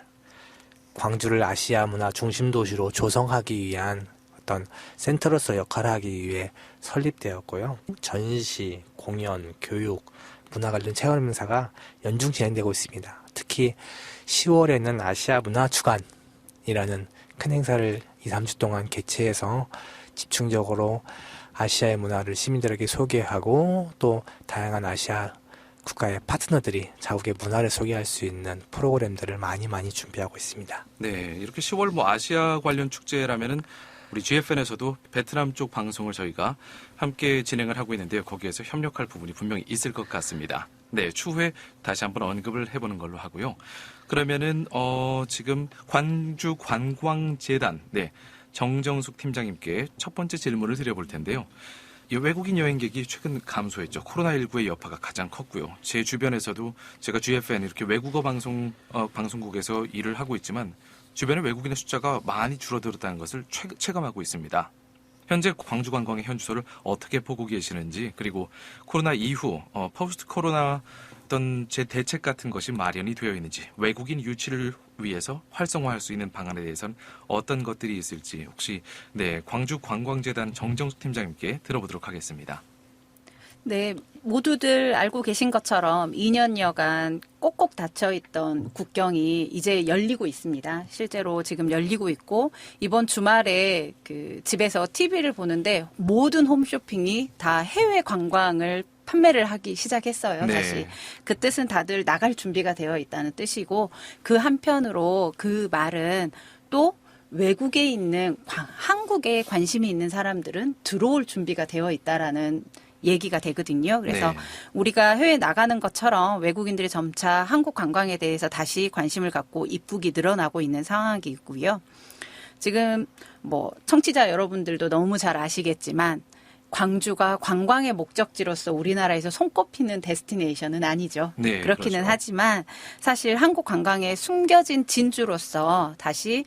광주를 아시아 문화 중심 도시로 조성하기 위한 어떤 센터로서 역할을 하기 위해 설립되었고요. 전시, 공연, 교육, 문화 관련 체험 행사가 연중 진행되고 있습니다. 특히 10월에는 아시아 문화 주간이라는 큰 행사를 2, 3주 동안 개최해서 집중적으로 아시아의 문화를 시민들에게 소개하고 또 다양한 아시아 국가의 파트너들이 자국의 문화를 소개할 수 있는 프로그램들을 많이 준비하고 있습니다. 네, 이렇게 10월 아시아 관련 축제라면은 우리 GFN에서도 베트남 쪽 방송을 저희가 함께 진행을 하고 있는데요. 거기에서 협력할 부분이 분명히 있을 것 같습니다. 네, 추후에 다시 한번 언급을 해보는 걸로 하고요. 그러면은 지금 광주 관광재단 정정숙 팀장님께 첫 번째 질문을 드려볼 텐데요. 이 외국인 여행객이 최근 감소했죠. 코로나19의 여파가 가장 컸고요. 제 주변에서도 제가 GFN 이렇게 외국어 방송국에서 일을 하고 있지만 주변에 외국인의 숫자가 많이 줄어들었다는 것을 체감하고 있습니다. 현재 광주 관광의 현주소를 어떻게 보고 계시는지 그리고 코로나 이후 포스트 코로나 어떤 제 대책 같은 것이 마련이 되어 있는지 외국인 유치를 위해서 활성화할 수 있는 방안에 대해서는 어떤 것들이 있을지 혹시 광주 관광재단 정정숙 팀장님께 들어보도록 하겠습니다. 네, 모두들 알고 계신 것처럼 2년여간 꼭꼭 닫혀있던 국경이 이제 열리고 있습니다. 실제로 지금 열리고 있고 이번 주말에 집에서 TV를 보는데 모든 홈쇼핑이 다 해외 관광을 판매를 하기 시작했어요. 네. 다시 그 뜻은 다들 나갈 준비가 되어 있다는 뜻이고 그 한편으로 그 말은 또 외국에 있는 한국에 관심이 있는 사람들은 들어올 준비가 되어 있다라는 얘기가 되거든요. 그래서 우리가 해외 나가는 것처럼 외국인들이 점차 한국 관광에 대해서 다시 관심을 갖고 입국이 늘어나고 있는 상황이고요. 지금 청취자 여러분들도 너무 잘 아시겠지만 광주가 관광의 목적지로서 우리나라에서 손꼽히는 데스티네이션은 아니죠. 네, 그렇기는 그렇죠. 하지만 사실 한국 관광의 숨겨진 진주로서 다시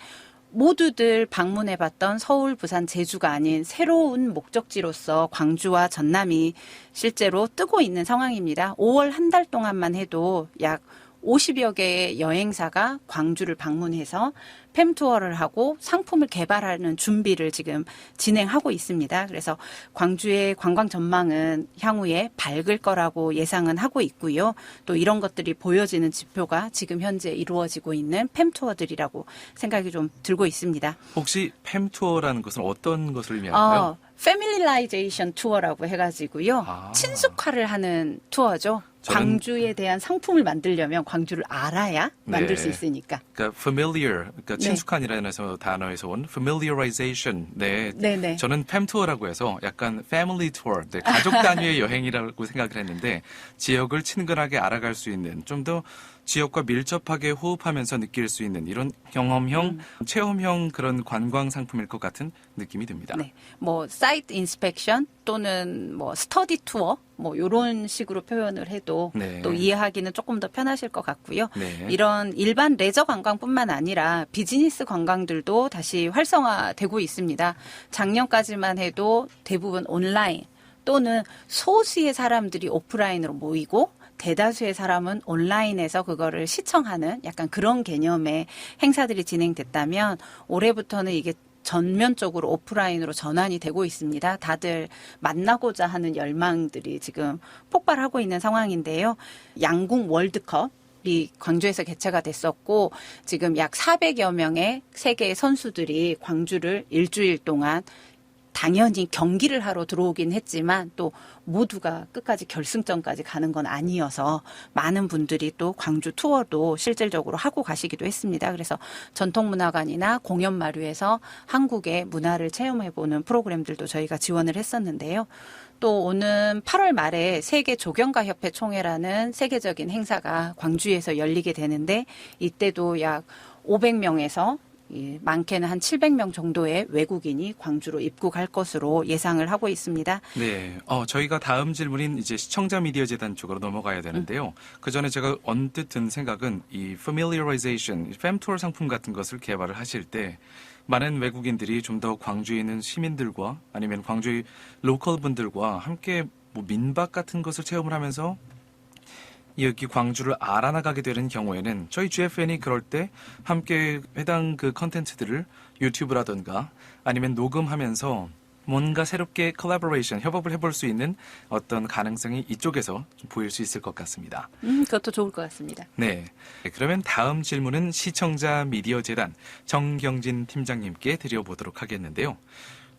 모두들 방문해봤던 서울, 부산, 제주가 아닌 새로운 목적지로서 광주와 전남이 실제로 뜨고 있는 상황입니다. 5월 한 달 동안만 해도 약 50여 개의 여행사가 광주를 방문해서 팸투어를 하고 상품을 개발하는 준비를 지금 진행하고 있습니다. 그래서 광주의 관광 전망은 향후에 밝을 거라고 예상은 하고 있고요. 또 이런 것들이 보여지는 지표가 지금 현재 이루어지고 있는 팸투어들이라고 생각이 좀 들고 있습니다. 혹시 팸투어라는 것은 어떤 것을 의미할까요? 패밀리라이제이션 투어라고 해가지고요. 아. 친숙화를 하는 투어죠. 저는- 광주에 대한 상품을 만들려면 광주를 알아야 만들 네. 수 있으니까. 그러니까 familiar, 그러니까 네. 친숙한이라는 단어에서 온 familiarization. 네. 네네. 저는 팸투어라고 해서 약간 family tour, 네, 가족 단위의 여행이라고 생각을 했는데 지역을 친근하게 알아갈 수 있는 좀 더 지역과 밀접하게 호흡하면서 느낄 수 있는 이런 경험형, 체험형 그런 관광 상품일 것 같은 느낌이 듭니다. 네. 뭐 사이트 인스펙션 또는 뭐 스터디 투어 뭐 요런 식으로 표현을 해도 네. 또 이해하기는 조금 더 편하실 것 같고요. 네. 이런 일반 레저 관광뿐만 아니라 비즈니스 관광들도 다시 활성화되고 있습니다. 작년까지만 해도 대부분 온라인 또는 소수의 사람들이 오프라인으로 모이고 대다수의 사람은 온라인에서 그거를 시청하는 약간 그런 개념의 행사들이 진행됐다면 올해부터는 이게 전면적으로 오프라인으로 전환이 되고 있습니다. 다들 만나고자 하는 열망들이 지금 폭발하고 있는 상황인데요. 양궁 월드컵이 광주에서 개최가 됐었고 지금 약 400여 명의 세계 선수들이 광주를 일주일 동안 당연히 경기를 하러 들어오긴 했지만 또 모두가 끝까지 결승전까지 가는 건 아니어서 많은 분들이 또 광주 투어도 실질적으로 하고 가시기도 했습니다. 그래서 전통문화관이나 공연마루에서 한국의 문화를 체험해보는 프로그램들도 저희가 지원을 했었는데요. 또 오는 8월 말에 세계 조경가협회 총회라는 세계적인 행사가 광주에서 열리게 되는데 이때도 약 500명에서 많게는 한 700명 정도의 외국인이 광주로 입국할 것으로 예상을 하고 있습니다. 네, 저희가 다음 질문인 이제 시청자 미디어 재단 쪽으로 넘어가야 되는데요. 그 전에 제가 언뜻 든 생각은 이 familiarization, 팸투어 상품 같은 것을 개발을 하실 때 많은 외국인들이 좀 더 광주에 있는 시민들과 아니면 광주의 로컬 분들과 함께 뭐 민박 같은 것을 체험을 하면서 여기 광주를 알아나가게 되는 경우에는 저희 GFN이 그럴 때 함께 해당 그 컨텐츠들을 유튜브라든가 아니면 녹음하면서 뭔가 새롭게 콜라보레이션, 협업을 해볼 수 있는 어떤 가능성이 이쪽에서 좀 보일 수 있을 것 같습니다. 그것도 좋을 것 같습니다. 네. 그러면 다음 질문은 시청자 미디어 재단 정경진 팀장님께 드려보도록 하겠는데요.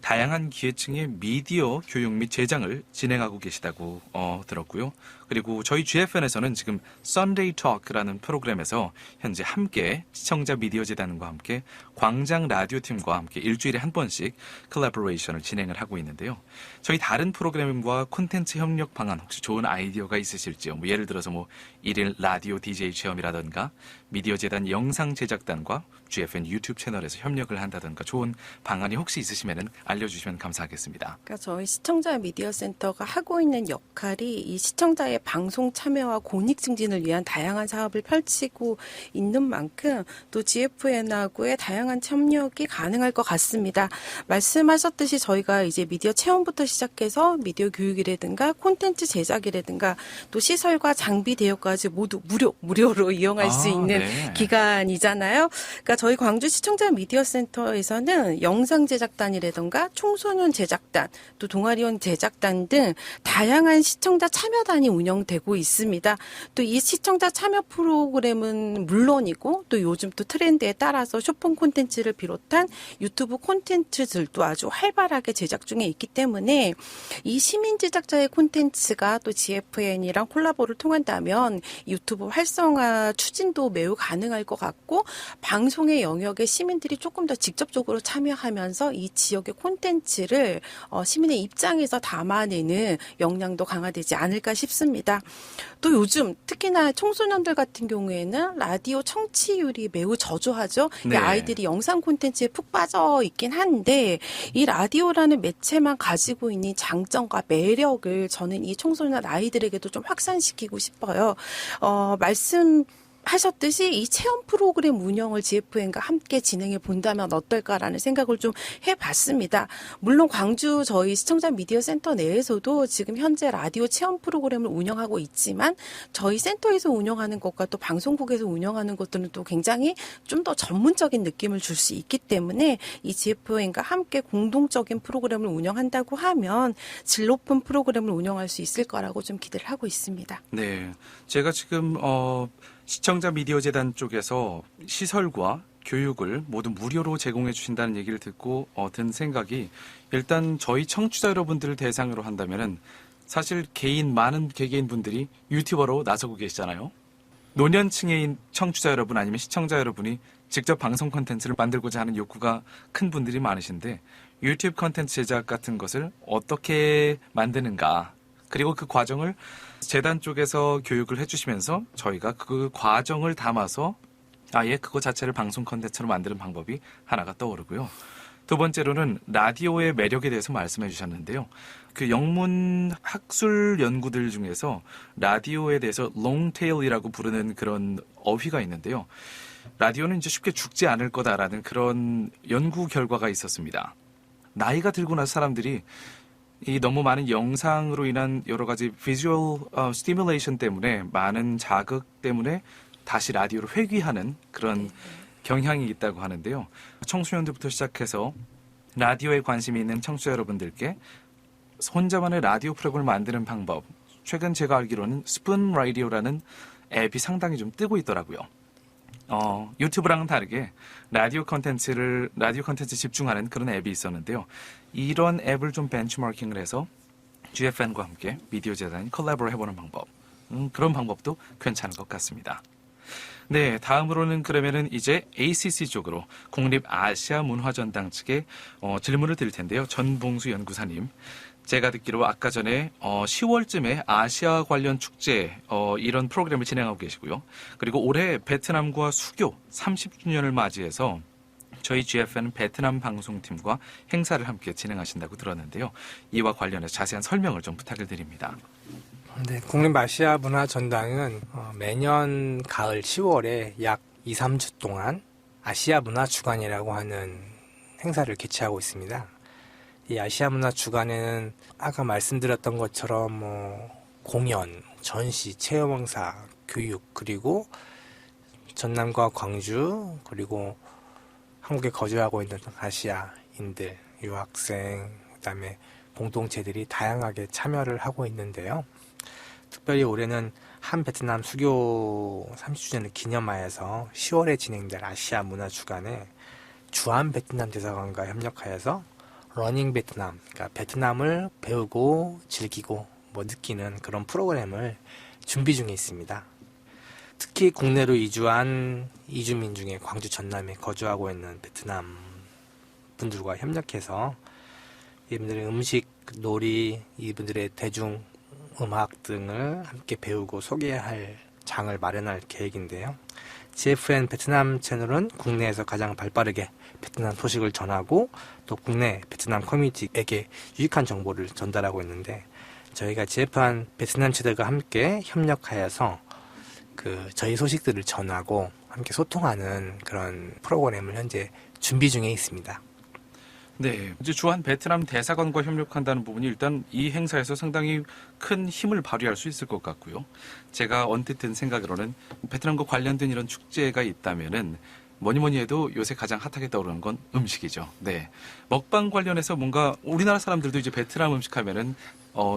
다양한 기회층의 미디어 교육 및 제작을 진행하고 계시다고 들었고요. 그리고 저희 GFN에서는 지금 Sunday Talk라는 프로그램에서 현재 함께 시청자 미디어 재단과 함께 광장 라디오 팀과 함께 일주일에 한 번씩 콜라보레이션을 진행을 하고 있는데요. 저희 다른 프로그램과 콘텐츠 협력 방안 혹시 좋은 아이디어가 있으실지요? 뭐 예를 들어서 뭐 1일 라디오 DJ 체험이라든가 미디어 재단 영상 제작단과 GFN 유튜브 채널에서 협력을 한다든가 좋은 방안이 혹시 있으시면 알려주시면 감사하겠습니다. 그러니까 저희 시청자 미디어 센터가 하고 있는 역할이 이 시청자의 방송 참여와 권익 증진을 위한 다양한 사업을 펼치고 있는 만큼 또 GFN하고의 다양한 협력이 가능할 것 같습니다. 말씀하셨듯이 저희가 이제 미디어 체험부터 시작해서 미디어 교육이라든가 콘텐츠 제작이라든가 또 시설과 장비 대여까지 모두 무료로 이용할 수 있는 네. 기간이잖아요. 그러니까 저희 광주 시청자 미디어 센터에서는 영상 제작단이라든가 청소년 제작단, 또 동아리원 제작단 등 다양한 시청자 참여단이 운영되고 있습니다. 또 이 시청자 참여 프로그램은 물론이고 또 요즘 또 트렌드에 따라서 쇼폼 콘텐츠를 비롯한 유튜브 콘텐츠들도 아주 활발하게 제작 중에 있기 때문에 이 시민 제작자의 콘텐츠가 또 GFN이랑 콜라보를 통한다면 유튜브 활성화 추진도 매우 가능할 것 같고 방송의 영역에 시민들이 조금 더 직접적으로 참여하면서 이 지역의 콘텐츠를 시민의 입장에서 담아내는 역량도 강화되지 않을까 싶습니다. 또 요즘 특히나 청소년들 같은 경우에는 라디오 청취율이 매우 저조하죠. 네. 아이들이 영상 콘텐츠에 푹 빠져 있긴 한데 이 라디오라는 매체만 가지고 있는 장점과 매력을 저는 이 청소년 아이들에게도 좀 확산시키고 싶어요. 하셨듯이 이 체험 프로그램 운영을 GFN과 함께 진행해 본다면 어떨까라는 생각을 좀 해봤습니다. 물론 광주 저희 시청자 미디어 센터 내에서도 지금 현재 라디오 체험 프로그램을 운영하고 있지만 저희 센터에서 운영하는 것과 또 방송국에서 운영하는 것들은 또 굉장히 좀 더 전문적인 느낌을 줄 수 있기 때문에 이 GFN과 함께 공동적인 프로그램을 운영한다고 하면 질 높은 프로그램을 운영할 수 있을 거라고 좀 기대를 하고 있습니다. 네. 제가 지금 시청자 미디어 재단 쪽에서 시설과 교육을 모두 무료로 제공해 주신다는 얘기를 듣고 든 생각이, 일단 저희 청취자 여러분들을 대상으로 한다면은 사실 많은 개개인 분들이 유튜버로 나서고 계시잖아요. 노년층의 청취자 여러분 아니면 시청자 여러분이 직접 방송 콘텐츠를 만들고자 하는 욕구가 큰 분들이 많으신데, 유튜브 콘텐츠 제작 같은 것을 어떻게 만드는가, 그리고 그 과정을 재단 쪽에서 교육을 해주시면서 저희가 그 과정을 담아서 아예 그거 자체를 방송 콘텐츠로 만드는 방법이 하나가 떠오르고요. 두 번째로는 라디오의 매력에 대해서 말씀해 주셨는데요. 그 영문 학술 연구들 중에서 라디오에 대해서 롱테일이라고 부르는 그런 어휘가 있는데요. 라디오는 이제 쉽게 죽지 않을 거다라는 그런 연구 결과가 있었습니다. 나이가 들고 나서 사람들이 이 너무 많은 영상으로 인한 여러 가지 비주얼 스티뮬레이션 때문에, 많은 자극 때문에 다시 라디오를 회귀하는 그런 경향이 있다고 하는데요. 청소년들부터 시작해서 라디오에 관심이 있는 청취자 여러분들께 혼자만의 라디오 프로그램을 만드는 방법, 최근 제가 알기로는 스푼 라디오라는 앱이 상당히 좀 뜨고 있더라고요. 유튜브랑은 다르게 라디오 컨텐츠 집중하는 그런 앱이 있었는데요. 이런 앱을 좀 벤치마킹을 해서 GFN과 함께 미디어 재단이 콜라보를 해보는 방법, 그런 방법도 괜찮은 것 같습니다. 네, 다음으로는 그러면은 이제 ACC 쪽으로 국립아시아문화전당 측에 질문을 드릴 텐데요. 전봉수 연구사님, 제가 듣기로 아까 전에 10월쯤에 아시아 관련 축제 이런 프로그램을 진행하고 계시고요. 그리고 올해 베트남과 수교 30주년을 맞이해서 저희 GFN 베트남 방송팀과 행사를 함께 진행하신다고 들었는데요. 이와 관련해서 자세한 설명을 좀 부탁을 드립니다. 네, 국립아시아문화전당은 매년 가을 10월에 약 2, 3주 동안 아시아문화주간이라고 하는 행사를 개최하고 있습니다. 이 아시아문화주간에는 아까 말씀드렸던 것처럼 공연, 전시, 체험행사, 교육, 그리고 전남과 광주, 그리고 한국에 거주하고 있는 아시아인들, 유학생, 그다음에 공동체들이 다양하게 참여를 하고 있는데요. 특별히 올해는 한 베트남 수교 30주년을 기념하여서 10월에 진행될 아시아 문화주간에 주한 베트남 대사관과 협력하여서 러닝 베트남, 그러니까 베트남을 배우고 즐기고 느끼는 그런 프로그램을 준비 중에 있습니다. 특히 국내로 이주한 이주민 중에 광주 전남에 거주하고 있는 베트남 분들과 협력해서 이분들의 음식, 놀이, 이분들의 대중 음악 등을 함께 배우고 소개할 장을 마련할 계획인데요. GFN 베트남 채널은 국내에서 가장 발빠르게 베트남 소식을 전하고 또 국내 베트남 커뮤니티에게 유익한 정보를 전달하고 있는데, 저희가 GFN 베트남 채널과 함께 협력하여서 저희 소식들을 전하고 함께 소통하는 그런 프로그램을 현재 준비 중에 있습니다. 네, 이제 주한 베트남 대사관과 협력한다는 부분이 일단 이 행사에서 상당히 큰 힘을 발휘할 수 있을 것 같고요. 제가 언뜻 든 생각으로는 베트남과 관련된 이런 축제가 있다면은 뭐니 해도 요새 가장 핫하게 떠오르는 건 음식이죠. 네, 먹방 관련해서 뭔가 우리나라 사람들도 이제 베트남 음식 하면은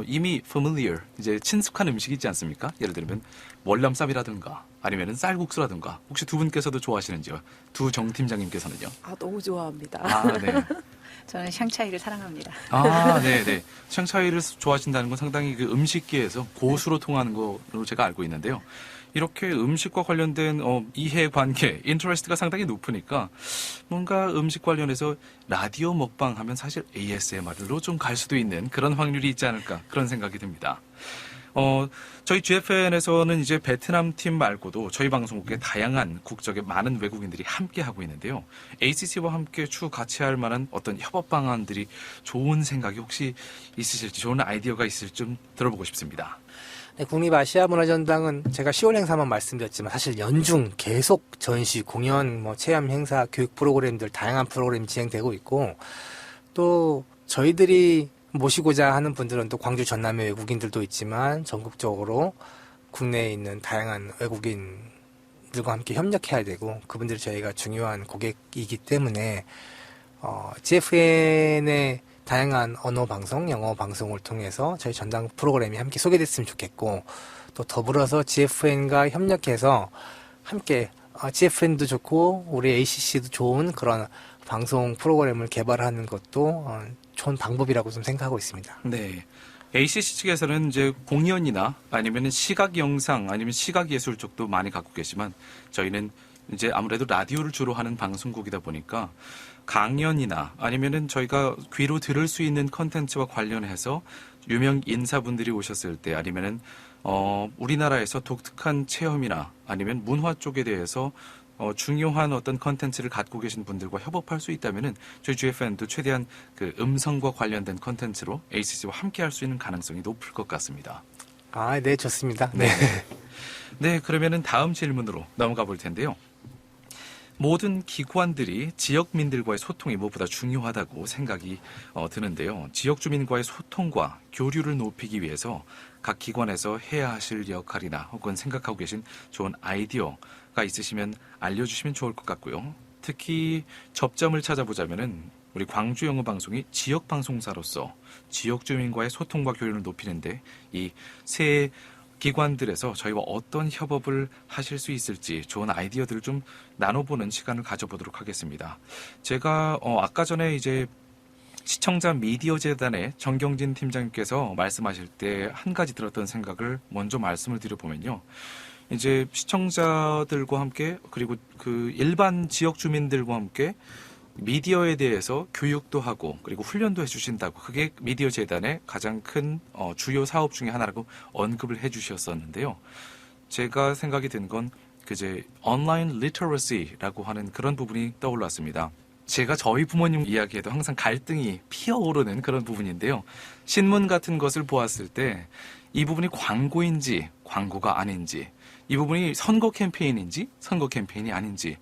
이미 familiar, 이제 친숙한 음식이 있지 않습니까? 예를 들면 월남쌈이라든가 아니면은 쌀국수라든가. 혹시 두 분께서도 좋아하시는지요? 두 정 팀장님께서는요? 너무 좋아합니다. 아, 네. 저는 샹차이를 사랑합니다. 아, 네네. 샹차이를 좋아하신다는 건 상당히 그 음식계에서 고수로 통하는 거로 제가 알고 있는데요. 이렇게 음식과 관련된 이해관계, 인터레스트가 상당히 높으니까 뭔가 음식 관련해서 라디오 먹방 하면 사실 ASMR로 좀 갈 수도 있는 그런 확률이 있지 않을까, 그런 생각이 듭니다. 저희 GFN에서는 이제 베트남 팀 말고도 저희 방송국에 다양한 국적의 많은 외국인들이 함께 하고 있는데요. ACC와 함께 추후 같이 할 만한 어떤 협업 방안들이, 좋은 생각이 혹시 있으실지, 좋은 아이디어가 있을지 좀 들어보고 싶습니다. 네, 국립아시아문화전당은 제가 10월 행사만 말씀드렸지만 사실 연중 계속 전시, 공연, 체험 행사, 교육 프로그램들 다양한 프로그램이 진행되고 있고, 또 저희들이 모시고자 하는 분들은 또 광주 전남의 외국인들도 있지만 전국적으로 국내에 있는 다양한 외국인들과 함께 협력해야 되고, 그분들이 저희가 중요한 고객이기 때문에 GFN의 다양한 언어 방송, 영어 방송을 통해서 저희 전당 프로그램이 함께 소개됐으면 좋겠고, 또 더불어서 GFN과 협력해서 함께 GFN도 좋고 우리 ACC도 좋은 그런 방송 프로그램을 개발하는 것도 좋은 방법이라고 좀 생각하고 있습니다. 네. ACC 측에서는 이제 공연이나 아니면 시각 영상 아니면 시각 예술 쪽도 많이 갖고 계시지만 저희는 이제 아무래도 라디오를 주로 하는 방송국이다 보니까 강연이나 아니면은 저희가 귀로 들을 수 있는 컨텐츠와 관련해서 유명 인사분들이 오셨을 때 아니면은 우리나라에서 독특한 체험이나 아니면 문화 쪽에 대해서 중요한 어떤 컨텐츠를 갖고 계신 분들과 협업할 수 있다면은 저희 GFN도 최대한 그 음성과 관련된 컨텐츠로 ACC와 함께 할 수 있는 가능성이 높을 것 같습니다. 네, 좋습니다. 네. 네, 그러면은 다음 질문으로 넘어가 볼 텐데요. 모든 기관들이 지역민들과의 소통이 무엇보다 중요하다고 생각이 드는데요. 지역 주민과의 소통과 교류를 높이기 위해서 각 기관에서 해야 하실 역할이나 혹은 생각하고 계신 좋은 아이디어가 있으시면 알려주시면 좋을 것 같고요. 특히 접점을 찾아보자면은 우리 광주 영어 방송이 지역 방송사로서 지역 주민과의 소통과 교류를 높이는데 이 세 기관들에서 저희와 어떤 협업을 하실 수 있을지 좋은 아이디어들을 좀 나눠보는 시간을 가져보도록 하겠습니다. 제가 아까 전에 이제 시청자 미디어 재단의 정경진 팀장님께서 말씀하실 때 한 가지 들었던 생각을 먼저 말씀을 드려보면요. 이제 시청자들과 함께 그리고 그 일반 지역 주민들과 함께 미디어에 대해서 교육도 하고 그리고 훈련도 해주신다고 그게 미디어 재단의 가장 큰 주요 사업 중에 하나라고 언급을 해주셨었는데요. 제가 생각이 든 건 그제 온라인 리터러시라고 하는 그런 부분이 떠올랐습니다. 제가 저희 부모님 이야기에도 항상 갈등이 피어오르는 그런 부분인데요. 신문 같은 것을 보았을 때 이 부분이 광고인지 광고가 아닌지 이 부분이 선거 캠페인인지 선거 캠페인이 아닌지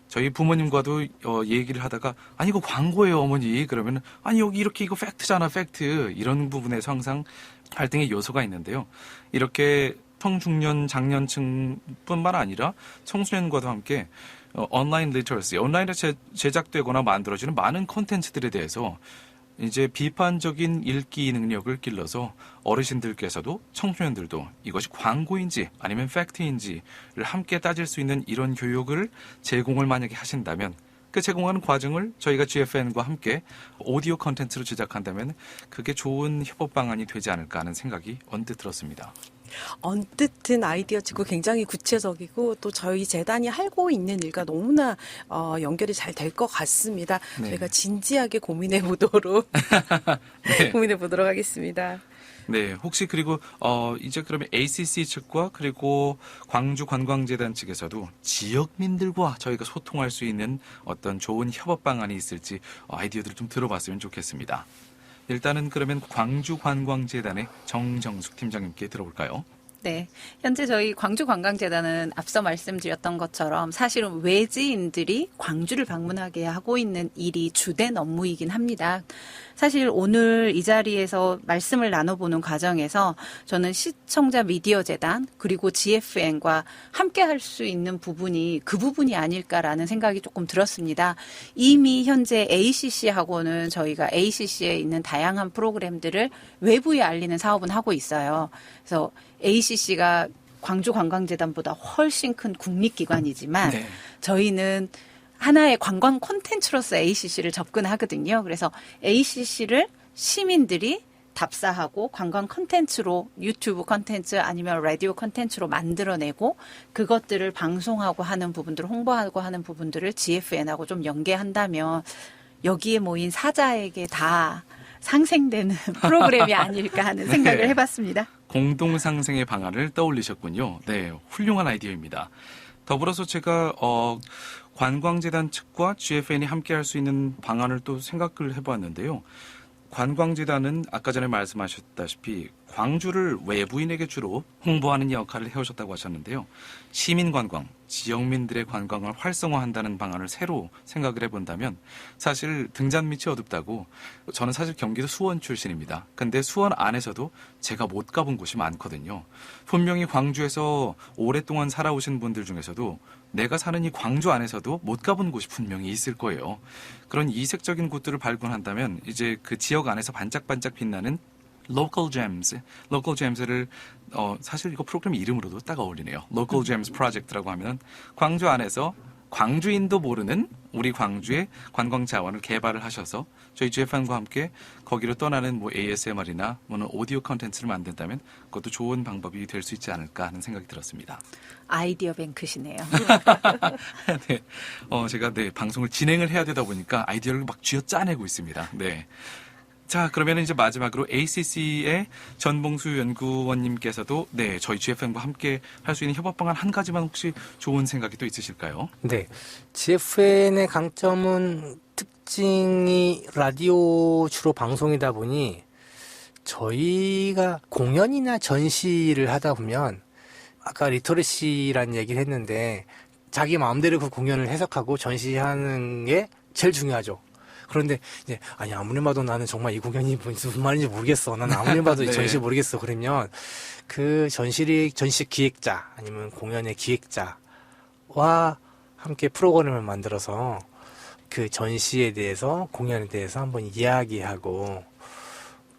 저희 부모님과도 얘기를 하다가 아니 이거 광고예요 어머니 그러면 아니 여기 이렇게 이거 팩트잖아 팩트 이런 부분에서 항상 갈등의 요소가 있는데요. 이렇게 청중년 장년층뿐만 아니라 청소년과도 함께 온라인 리터러시 온라인에 제작되거나 만들어지는 많은 콘텐츠들에 대해서 이제 비판적인 읽기 능력을 길러서 어르신들께서도 청소년들도 이것이 광고인지 아니면 팩트인지를 함께 따질 수 있는 이런 교육을 제공을 만약에 하신다면 그 제공하는 과정을 저희가 GFN과 함께 오디오 콘텐츠로 제작한다면 그게 좋은 협업 방안이 되지 않을까 하는 생각이 언뜻 들었습니다. 언뜻 든 아이디어치고 굉장히 구체적이고 또 저희 재단이 하고 있는 일과 너무나 연결이 잘 될 것 같습니다. 네. 저희가 진지하게 고민해 보도록 네. 고민해 보도록 하겠습니다. 네, 혹시 그리고 이제 그러면 ACC 측과 그리고 광주 관광재단 측에서도 지역민들과 저희가 소통할 수 있는 어떤 좋은 협업 방안이 있을지 아이디어들을 좀 들어봤으면 좋겠습니다. 일단은 그러면 광주 관광재단의 정정숙 팀장님께 들어볼까요? 네. 현재 저희 광주관광재단은 앞서 말씀드렸던 것처럼 사실은 외지인들이 광주를 방문하게 하고 있는 일이 주된 업무이긴 합니다. 사실 오늘 이 자리에서 말씀을 나눠보는 과정에서 저는 시청자 미디어 재단 그리고 GFN과 함께 할 수 있는 부분이 그 부분이 아닐까라는 생각이 조금 들었습니다. 이미 현재 ACC하고는 저희가 ACC에 있는 다양한 프로그램들을 외부에 알리는 사업은 하고 있어요. 그래서 ACC가 광주관광재단보다 훨씬 큰 국립기관이지만 네. 저희는 하나의 관광 콘텐츠로서 ACC를 접근하거든요. 그래서 ACC를 시민들이 답사하고 관광 콘텐츠로 유튜브 콘텐츠 아니면 라디오 콘텐츠로 만들어내고 그것들을 방송하고 하는 부분들을 홍보하고 하는 부분들을 GFN하고 좀 연계한다면 여기에 모인 사자에게 다 상생되는 프로그램이 아닐까 하는 생각을 네. 해봤습니다. 공동상생의 방안을 떠올리셨군요. 네, 훌륭한 아이디어입니다. 더불어서 제가 관광재단 측과 GFN이 함께 할 수 있는 방안을 또 생각을 해보았는데요. 관광재단은 아까 전에 말씀하셨다시피 광주를 외부인에게 주로 홍보하는 역할을 해오셨다고 하셨는데요. 시민관광, 지역민들의 관광을 활성화한다는 방안을 새로 생각을 해본다면 사실 등잔 밑이 어둡다고 저는 사실 경기도 수원 출신입니다. 근데 수원 안에서도 제가 못 가본 곳이 많거든요. 분명히 광주에서 오랫동안 살아오신 분들 중에서도 내가 사는 이 광주 안에서도 못 가본 곳이 분명히 있을 거예요. 그런 이색적인 곳들을 발견한다면 이제 그 지역 안에서 반짝반짝 빛나는 Local Gems를 사실 이거 프로그램 이름으로도 딱 어울리네요. Local Gems 프로젝트라고 하면 광주 안에서 광주인도 모르는 우리 광주의 관광 자원을 개발을 하셔서 저희 GFN과 함께 거기로 떠나는 뭐 ASMR이나 뭐는 오디오 컨텐츠를 만든다면 그것도 좋은 방법이 될 수 있지 않을까 하는 생각이 들었습니다. 아이디어 뱅크시네요. 네. 제가 방송을 진행을 해야 되다 보니까 아이디어를 막 쥐어 짜내고 있습니다. 네. 자, 그러면 이제 마지막으로 ACC의 전봉수 연구원님께서도 저희 GFN과 함께 할 수 있는 협업 방안 한 가지만 혹시 좋은 생각이 또 있으실까요? 네. GFN의 강점은 특징이 라디오 주로 방송이다 보니 저희가 공연이나 전시를 하다 보면 아까 리터러시라는 얘기를 했는데 자기 마음대로 그 공연을 해석하고 전시하는 게 제일 중요하죠. 그런데 이제 아무리 봐도 나는 정말 이 공연이 무슨 말인지 모르겠어. 나는 아무리 봐도 이 전시 모르겠어. 그러면 그 전시 기획자 아니면 공연의 기획자와 함께 프로그램을 만들어서 그 전시에 대해서 공연에 대해서 한번 이야기하고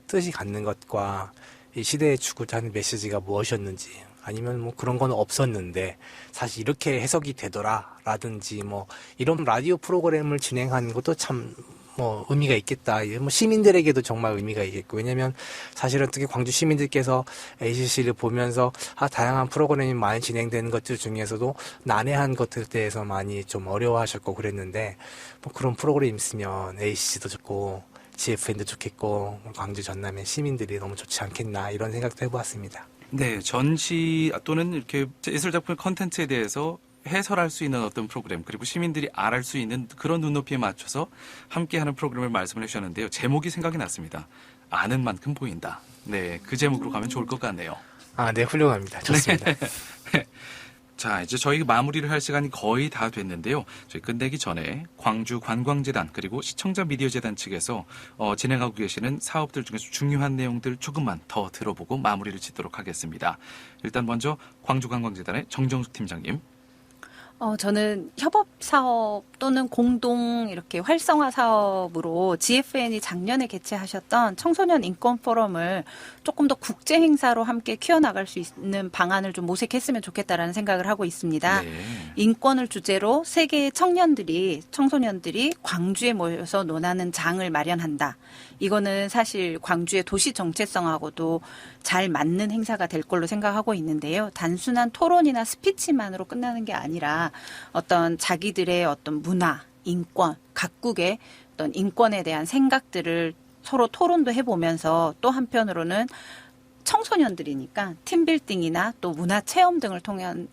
뜻이 갖는 것과 이 시대에 추구자 하는 메시지가 무엇이었는지 아니면 뭐 그런 건 없었는데 사실 이렇게 해석이 되더라 라든지 뭐 이런 라디오 프로그램을 진행하는 것도 참 의미가 있겠다. 시민들에게도 정말 의미가 있겠고. 왜냐면 사실은 특히 광주 시민들께서 ACC를 보면서 다양한 프로그램이 많이 진행되는 것들 중에서도 난해한 것들에 대해서 많이 좀 어려워하셨고 그랬는데 그런 프로그램이 있으면 ACC도 좋고 GFN도 좋겠고 광주 전남의 시민들이 너무 좋지 않겠나 이런 생각도 해보았습니다. 네, 전시 또는 이렇게 예술작품 컨텐츠에 대해서 해설할 수 있는 어떤 프로그램 그리고 시민들이 알할 수 있는 그런 눈높이에 맞춰서 함께하는 프로그램을 말씀을 해주셨는데요. 제목이 생각이 났습니다. 아는 만큼 보인다. 네, 그 제목으로 가면 좋을 것 같네요. 네, 훌륭합니다. 좋습니다. 네. 자, 이제 저희 마무리를 할 시간이 거의 다 됐는데요. 저희 끝내기 전에 광주관광재단 그리고 시청자 미디어재단 측에서 진행하고 계시는 사업들 중에서 중요한 내용들 조금만 더 들어보고 마무리를 짓도록 하겠습니다. 일단 먼저 광주관광재단의 정정숙 팀장님. 저는 협업 사업 또는 공동 이렇게 활성화 사업으로 GFN이 작년에 개최하셨던 청소년 인권 포럼을 조금 더 국제 행사로 함께 키워나갈 수 있는 방안을 좀 모색했으면 좋겠다라는 생각을 하고 있습니다. 네. 인권을 주제로 세계의 청소년들이 광주에 모여서 논하는 장을 마련한다. 이거는 사실 광주의 도시 정체성하고도 잘 맞는 행사가 될 걸로 생각하고 있는데요. 단순한 토론이나 스피치만으로 끝나는 게 아니라 어떤 자기들의 어떤 문화, 인권, 각국의 어떤 인권에 대한 생각들을 서로 토론도 해보면서 또 한편으로는 청소년들이니까 팀빌딩이나 또 문화 체험 등을 통하는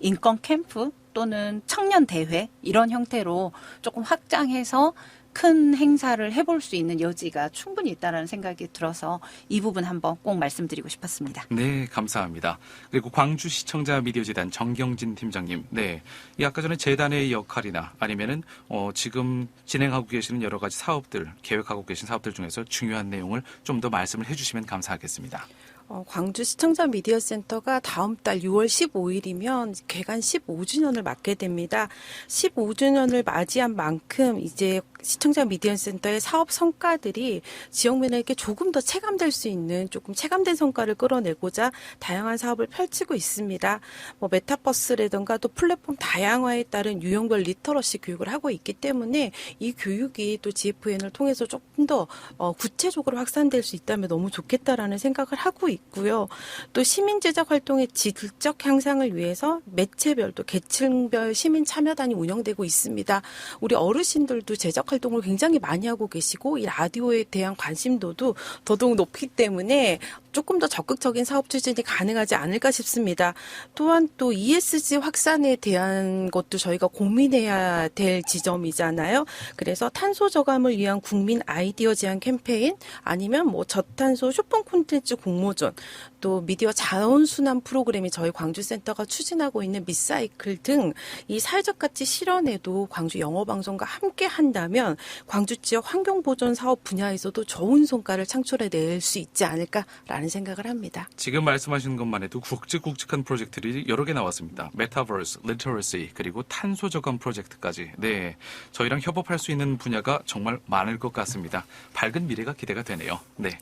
인권 캠프 또는 청년 대회 이런 형태로 조금 확장해서 큰 행사를 해볼 수 있는 여지가 충분히 있다는 생각이 들어서 이 부분 한번 꼭 말씀드리고 싶었습니다. 네, 감사합니다. 그리고 광주 시청자 미디어재단 정경진 팀장님. 네, 이 아까 전에 재단의 역할이나 아니면은 지금 진행하고 계시는 여러 가지 사업들, 계획하고 계신 사업들 중에서 중요한 내용을 좀 더 말씀을 해주시면 감사하겠습니다. 광주 시청자 미디어 센터가 다음 달 6월 15일이면 개관 15주년을 맞게 됩니다. 15주년을 맞이한 만큼 이제 시청자 미디어 센터의 사업 성과들이 지역민에게 조금 더 체감될 수 있는 조금 체감된 성과를 끌어내고자 다양한 사업을 펼치고 있습니다. 메타버스라든가 또 플랫폼 다양화에 따른 유형별 리터러시 교육을 하고 있기 때문에 이 교육이 또 GFN을 통해서 조금 더 구체적으로 확산될 수 있다면 너무 좋겠다라는 생각을 하고 있고요. 또 시민 제작 활동의 질적 향상을 위해서 매체별 또 계층별 시민 참여단이 운영되고 있습니다. 우리 어르신들도 제작 활동을 굉장히 많이 하고 계시고 이 라디오에 대한 관심도도 더더욱 높기 때문에 조금 더 적극적인 사업 추진이 가능하지 않을까 싶습니다. 또한 또 ESG 확산에 대한 것도 저희가 고민해야 될 지점이잖아요. 그래서 탄소 저감을 위한 국민 아이디어 제안 캠페인 아니면 저탄소 쇼핑 콘텐츠 공모전 또 미디어 자원순환 프로그램이 저희 광주센터가 추진하고 있는 미사이클 등 이 사회적 가치 실현에도 광주 영어방송과 함께 한다면 광주 지역 환경보존 사업 분야에서도 좋은 성과를 창출해낼 수 있지 않을까라는 생각을 합니다. 지금 말씀하신 것만 해도 굵직굵직한 프로젝트들이 여러 개 나왔습니다. 메타버스, 리터러시, 그리고 탄소 저감 프로젝트까지. 네, 저희랑 협업할 수 있는 분야가 정말 많을 것 같습니다. 밝은 미래가 기대가 되네요. 네.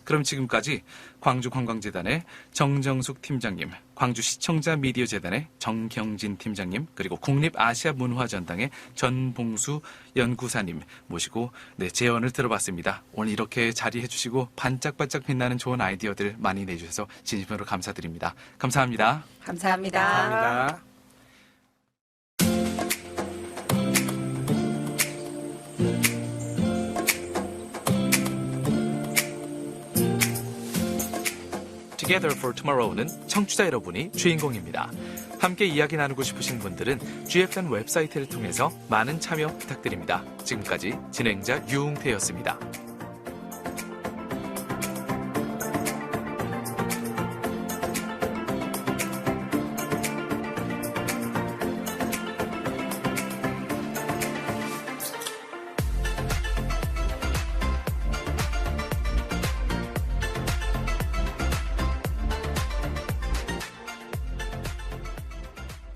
그럼 지금까지 광주관광재단의 정정숙 팀장님, 광주시청자미디어재단의 정경진 팀장님, 그리고 국립아시아문화전당의 전봉수 연구사님 모시고 제언을 들어봤습니다. 오늘 이렇게 자리해 주시고 반짝반짝 빛나는 좋은 아이디어들 많이 내주셔서 진심으로 감사드립니다. 감사합니다. 감사합니다. 감사합니다. Together for Tomorrow는 청취자 여러분이 주인공입니다. 함께 이야기 나누고 싶으신 분들은 GFN 웹사이트를 통해서 많은 참여 부탁드립니다. 지금까지 진행자 유웅태였습니다.